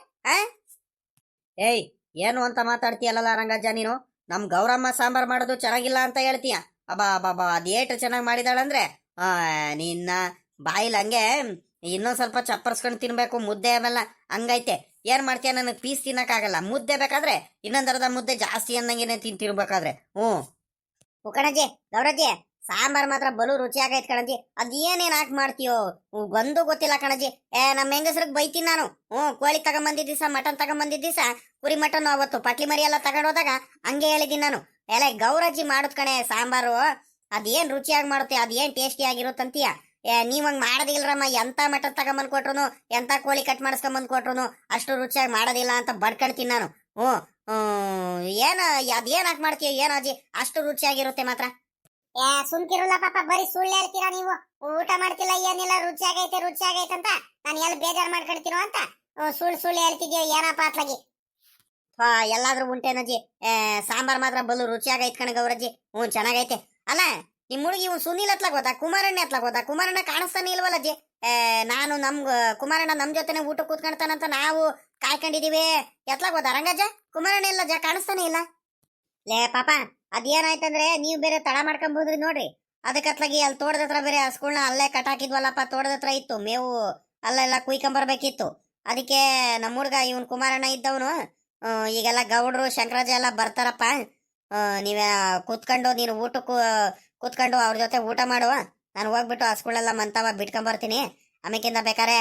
ಏಯ್, ಏನು ಅಂತ ಮಾತಾಡ್ತೀಯಲ್ಲ ರಂಗಜ್ಜ ನೀನು? ನಮ್ ಗೌರಮ್ಮ ಸಾಂಬಾರ್ ಮಾಡೋದು ಚೆನ್ನಾಗಿಲ್ಲ ಅಂತ ಹೇಳ್ತೀಯ? ಅಬ್ಬಾ ಅದೇಟು ಚೆನ್ನಾಗಿ ಮಾಡಿದಾಳಂದ್ರೆ ನಿನ್ನ ಬಾಯಿಲ್ ಹಂಗೆ ಇನ್ನೊಂದ್ ಸ್ವಲ್ಪ ಚಪ್ಪರ್ಸ್ಕೊಂಡು ತಿನ್ಬೇಕು ಮುದ್ದೆ ಅವೆಲ್ಲ ಹಂಗೈತೆ. ಏನ್ ಮಾಡ್ತೀಯ? ನನಗೆ ಪೀಸ್ ತಿನ್ನಕ್ಕಾಗಲ್ಲ. ಮುದ್ದೆ ಬೇಕಾದ್ರೆ ಇನ್ನೊಂದರದ ಮುದ್ದೆ ಜಾಸ್ತಿ ಅನ್ನಂಗೆನೆ ತಿನ್ತಿರ್ಬೇಕಾದ್ರೆ. ಕಣಜ್ಜಿ ಗೌರಜ್ಜಿ, ಸಾಂಬಾರ್ ಮಾತ್ರ ಬಲು ರುಚಿ ಆಗೈತ್ ಕಣಜ್ಜಿ. ಅದ್ ಏನೇನ್ ಹಾಕಿ ಮಾಡ್ತೀಯೋ ಒಂದು ಗೊತ್ತಿಲ್ಲ ಕಣಜ್ಜಿ. ನಮ್ಮ ಹೆಂಗಸ್ರಿಗೆ ಬೈತೀನಿ ನಾನು. ಕೋಳಿ ತಗೊಂಬಂದಿದ್ದ ದಿವಸ, ಮಟನ್ ತಗೊಂಬಂದಿದ್ದ ದಿವಸ, ಕುರಿ ಮಟನ್ ಅವತ್ತು ಪಟ್ಲಿ ಮರಿ ಎಲ್ಲ ತಗೊಂಡೋದಾಗ ಹಂಗೆ ಹೇಳಿದ್ದೀನಿ ನಾನು. ಎಲ್ಲ ಗೌರಜ್ಜಿ ಮಾಡುದ್ ಕಣೆ ಸಾಂಬಾರು. ಅದೇನ್ ರುಚಿಯಾಗಿ ಮಾಡುತ್ತೆ, ಅದೇನ್ ಟೇಸ್ಟಿ ಆಗಿರುತ್ತಂತೀಯ. ನೀವ್ ಹಂಗ್ ಮಾಡೋದಿಲ್ರಮ್ಮ. ಎಂತ ಮಟನ್ ತಗೊಂಬಂದ್ ಕೊಟ್ರು, ಎಂತ ಕೋಳಿ ಕಟ್ ಮಾಡಿಸ್ಕೊಂಬಂದ್ ಕೊಟ್ರು ಅಷ್ಟು ರುಚಿಯಾಗಿ ಮಾಡೋದಿಲ್ಲ ಅಂತ ಬಡ್ಕಣ್ತೀನಿ ನಾನು. ಏನ ಅದೇನ್ ಹಾಕಿ ಮಾಡ್ತೀಯ ಏನೋ ಅಜ್ಜಿ, ಅಷ್ಟು ರುಚಿಯಾಗಿರುತ್ತೆ ಮಾತ್ರ. ಸುಮ್ಕಿರಲ್ಲ ಪಾಪ, ಬರೀ ಸುಳ್ಳು ಹೇಳ್ತೀರಾ ನೀವು. ಊಟ ಮಾಡ್ತಿಲ್ಲ ಏನಿಲ್ಲ, ರುಚಿ ಆಗೈತೆ ಅಂತ ನಾನು ಎಲ್ಲಿ ಬೇಜಾರ್ ಮಾಡ್ಕೊಳ್ತೀನೋ ಅಂತ ಸುಳ್ಳು ಹೇಳ್ತಿದ್ಯೋ ಏನಪ್ಪ ಅತ್ಲಾಗಿ. ಎಲ್ಲಾದ್ರೂ ಉಂಟೇನಜ್ಜಿ, ಸಾಂಬಾರ್ ಮಾತ್ರ ಬಲು ರುಚಿಯಾಗೈತ್ ಕಣ ಗೌರಜ್ಜಿ. ಚೆನ್ನಾಗೈತೆ. ಅಲ್ಲ ನಿಮ್ ಹುಡುಗಿ ಇವ್ನು ಸುನೀಲ್ ಹತ್ಲಾಗ ಹೋದ, ಕುಮಾರಣ್ಣ ಹತ್ಲಾಗ ಹೋದ? ಕುಮಾರಣ್ಣ ಕಾಣಿಸ್ತಾನೆ ಇಲ್ವಲ್ಲಜ್ಜಿ. ನಾನು ಕುಮಾರಣ್ಣ ನಮ್ ಜೊತೆನೆ ಊಟ ಕೂತ್ಕೊಳ್ತಾನಂತ ನಾವು ಕಾಯ್ಕೊಂಡಿದೀವಿ. ಎತ್ಲಾಗ ಹೋದ ರಂಗಜ್ಜ? ಕುಮಾರಣ್ಣ ಇಲ್ಲ ಜ, ಕಾಣಿಸ್ತಾನೆ ಇಲ್ಲ. ಲೇ ಪಾಪ, ಅದೇನಾಯ್ತಂದ್ರೆ ನೀವು ಬೇರೆ ತಡ ಮಾಡ್ಕೊಂಬೋದ್ರಿ ನೋಡ್ರಿ. ಅದಕ್ಕತ್ಲಾಗಿ ಅಲ್ಲಿ ತೋಟದ ಹತ್ರ ಬೇರೆ ಹಸ್ಗಳನ್ನ ಅಲ್ಲೇ ಕಟಾಕಿದ್ವಲ್ಲಪ್ಪ. ತೋಟದ ಹತ್ರ ಇತ್ತು ಮೇವು, ಅಲ್ಲೆಲ್ಲ ಕುಯ್ಕೊಂಬರ್ಬೇಕಿತ್ತು. ಅದಕ್ಕೆ ನಮ್ಮ ಹುಡ್ಗ ಇವನ್ ಕುಮಾರಣ್ಣ ಇದ್ದವನು ಈಗೆಲ್ಲ ಗೌಡ್ರು ಶಂಕರಾಜ ಎಲ್ಲ ಬರ್ತಾರಪ್ಪ. ನೀವೇ ಕೂತ್ಕೊಂಡು, ನೀನು ಊಟಕ್ಕೂ ಕೂತ್ಕೊಂಡು ಅವ್ರ ಜೊತೆ ಊಟ ಮಾಡುವ. ನಾನು ಹೋಗ್ಬಿಟ್ಟು ಹಸ್ಗಳೆಲ್ಲ ಮಂತಾವ ಬಿಟ್ಕೊಂಬರ್ತೀನಿ. ಆಮೇಕಿಂದ ಬೇಕಾರೆ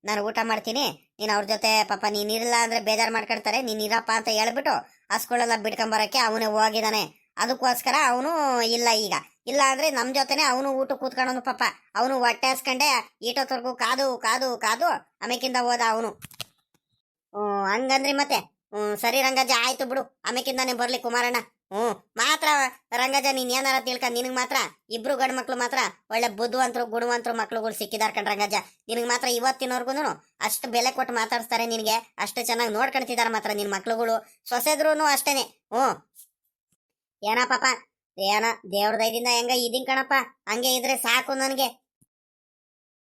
ನಾನು ಊಟ ಮಾಡ್ತೀನಿ. ನೀನು ಅವ್ರ ಜೊತೆ ಪಾಪ ನೀನಿರಲ್ಲ ಅಂದ್ರೆ ಬೇಜಾರು ಮಾಡ್ಕೊಳ್ತಾರೆ, ನೀನ್ ಇರಪ್ಪ ಅಂತ ಹೇಳ್ಬಿಟ್ಟು ಹಸ್ಗಳೆಲ್ಲ ಬಿಟ್ಕೊಂಬರಕ್ಕೆ ಅವನೇ ಹೋಗಿದ್ದಾನೆ. ಅದಕ್ಕೋಸ್ಕರ ಅವನು ಇಲ್ಲ. ಈಗ ಇಲ್ಲ ಅಂದ್ರೆ ನಮ್ ಜೊತೆನೆ ಅವನು ಊಟ ಕೂತ್ಕೊಳ್ಳೋನು ಪಾಪ. ಅವನು ಹೊಟ್ಟೆ ಹಸ್ಕೊಂಡೆ ಈಟೋತ್ವರ್ಗು ಕಾದು ಕಾದು ಕಾದು ಆಮೇಕಿಂದ ಹೋದ ಅವನು. ಹಂಗಂದ್ರಿ ಮತ್ತೆ. ಸರಿ ರಂಗಜ್ಜ, ಆಯ್ತು ಬಿಡು, ಆಮೇಕಿಂದಾನೆ ಬರ್ಲಿ ಕುಮಾರಣ್ಣ. ಮಾತ್ರ ರಂಗಜ್ಜ, ನೀನ್ ಏನಾರ ತಿಳ್ಕ, ನಿನಗ್ ಮಾತ್ರ ಇಬ್ರು ಗಂಡು ಮಕ್ಳು ಮಾತ್ರ ಒಳ್ಳೆ ಬುದ್ಧಿವಂತರು ಗುಣವಂತರು ಮಕ್ಳುಗಳು ಸಿಕ್ಕಿದಾರ ಕಣ್ ರಂಗಜ್ಜ. ನಿನಗ್ ಮಾತ್ರ ಇವತ್ತಿನವರ್ಗುನು ಅಷ್ಟು ಬೆಲೆ ಕೊಟ್ಟು ಮಾತಾಡಿಸ್ತಾರೆ. ನಿನ್ಗೆ ಅಷ್ಟು ಚೆನ್ನಾಗಿ ನೋಡ್ಕೊಳ್ತಿದಾರ ಮಾತ್ರ ನಿನ್ ಮಕ್ಳುಗಳು. ಸೊಸೆದ್ರುನು ಅಷ್ಟೇನೆ. ಏನ ಪಾಪ, ಏನ ದೇವ್ರ ದಯದಿಂದ ಹೆಂಗ ಇದೀನ್ ಕಣಪ್ಪ. ಹಂಗೆ ಇದ್ರೆ ಸಾಕು ನನ್ಗೆ.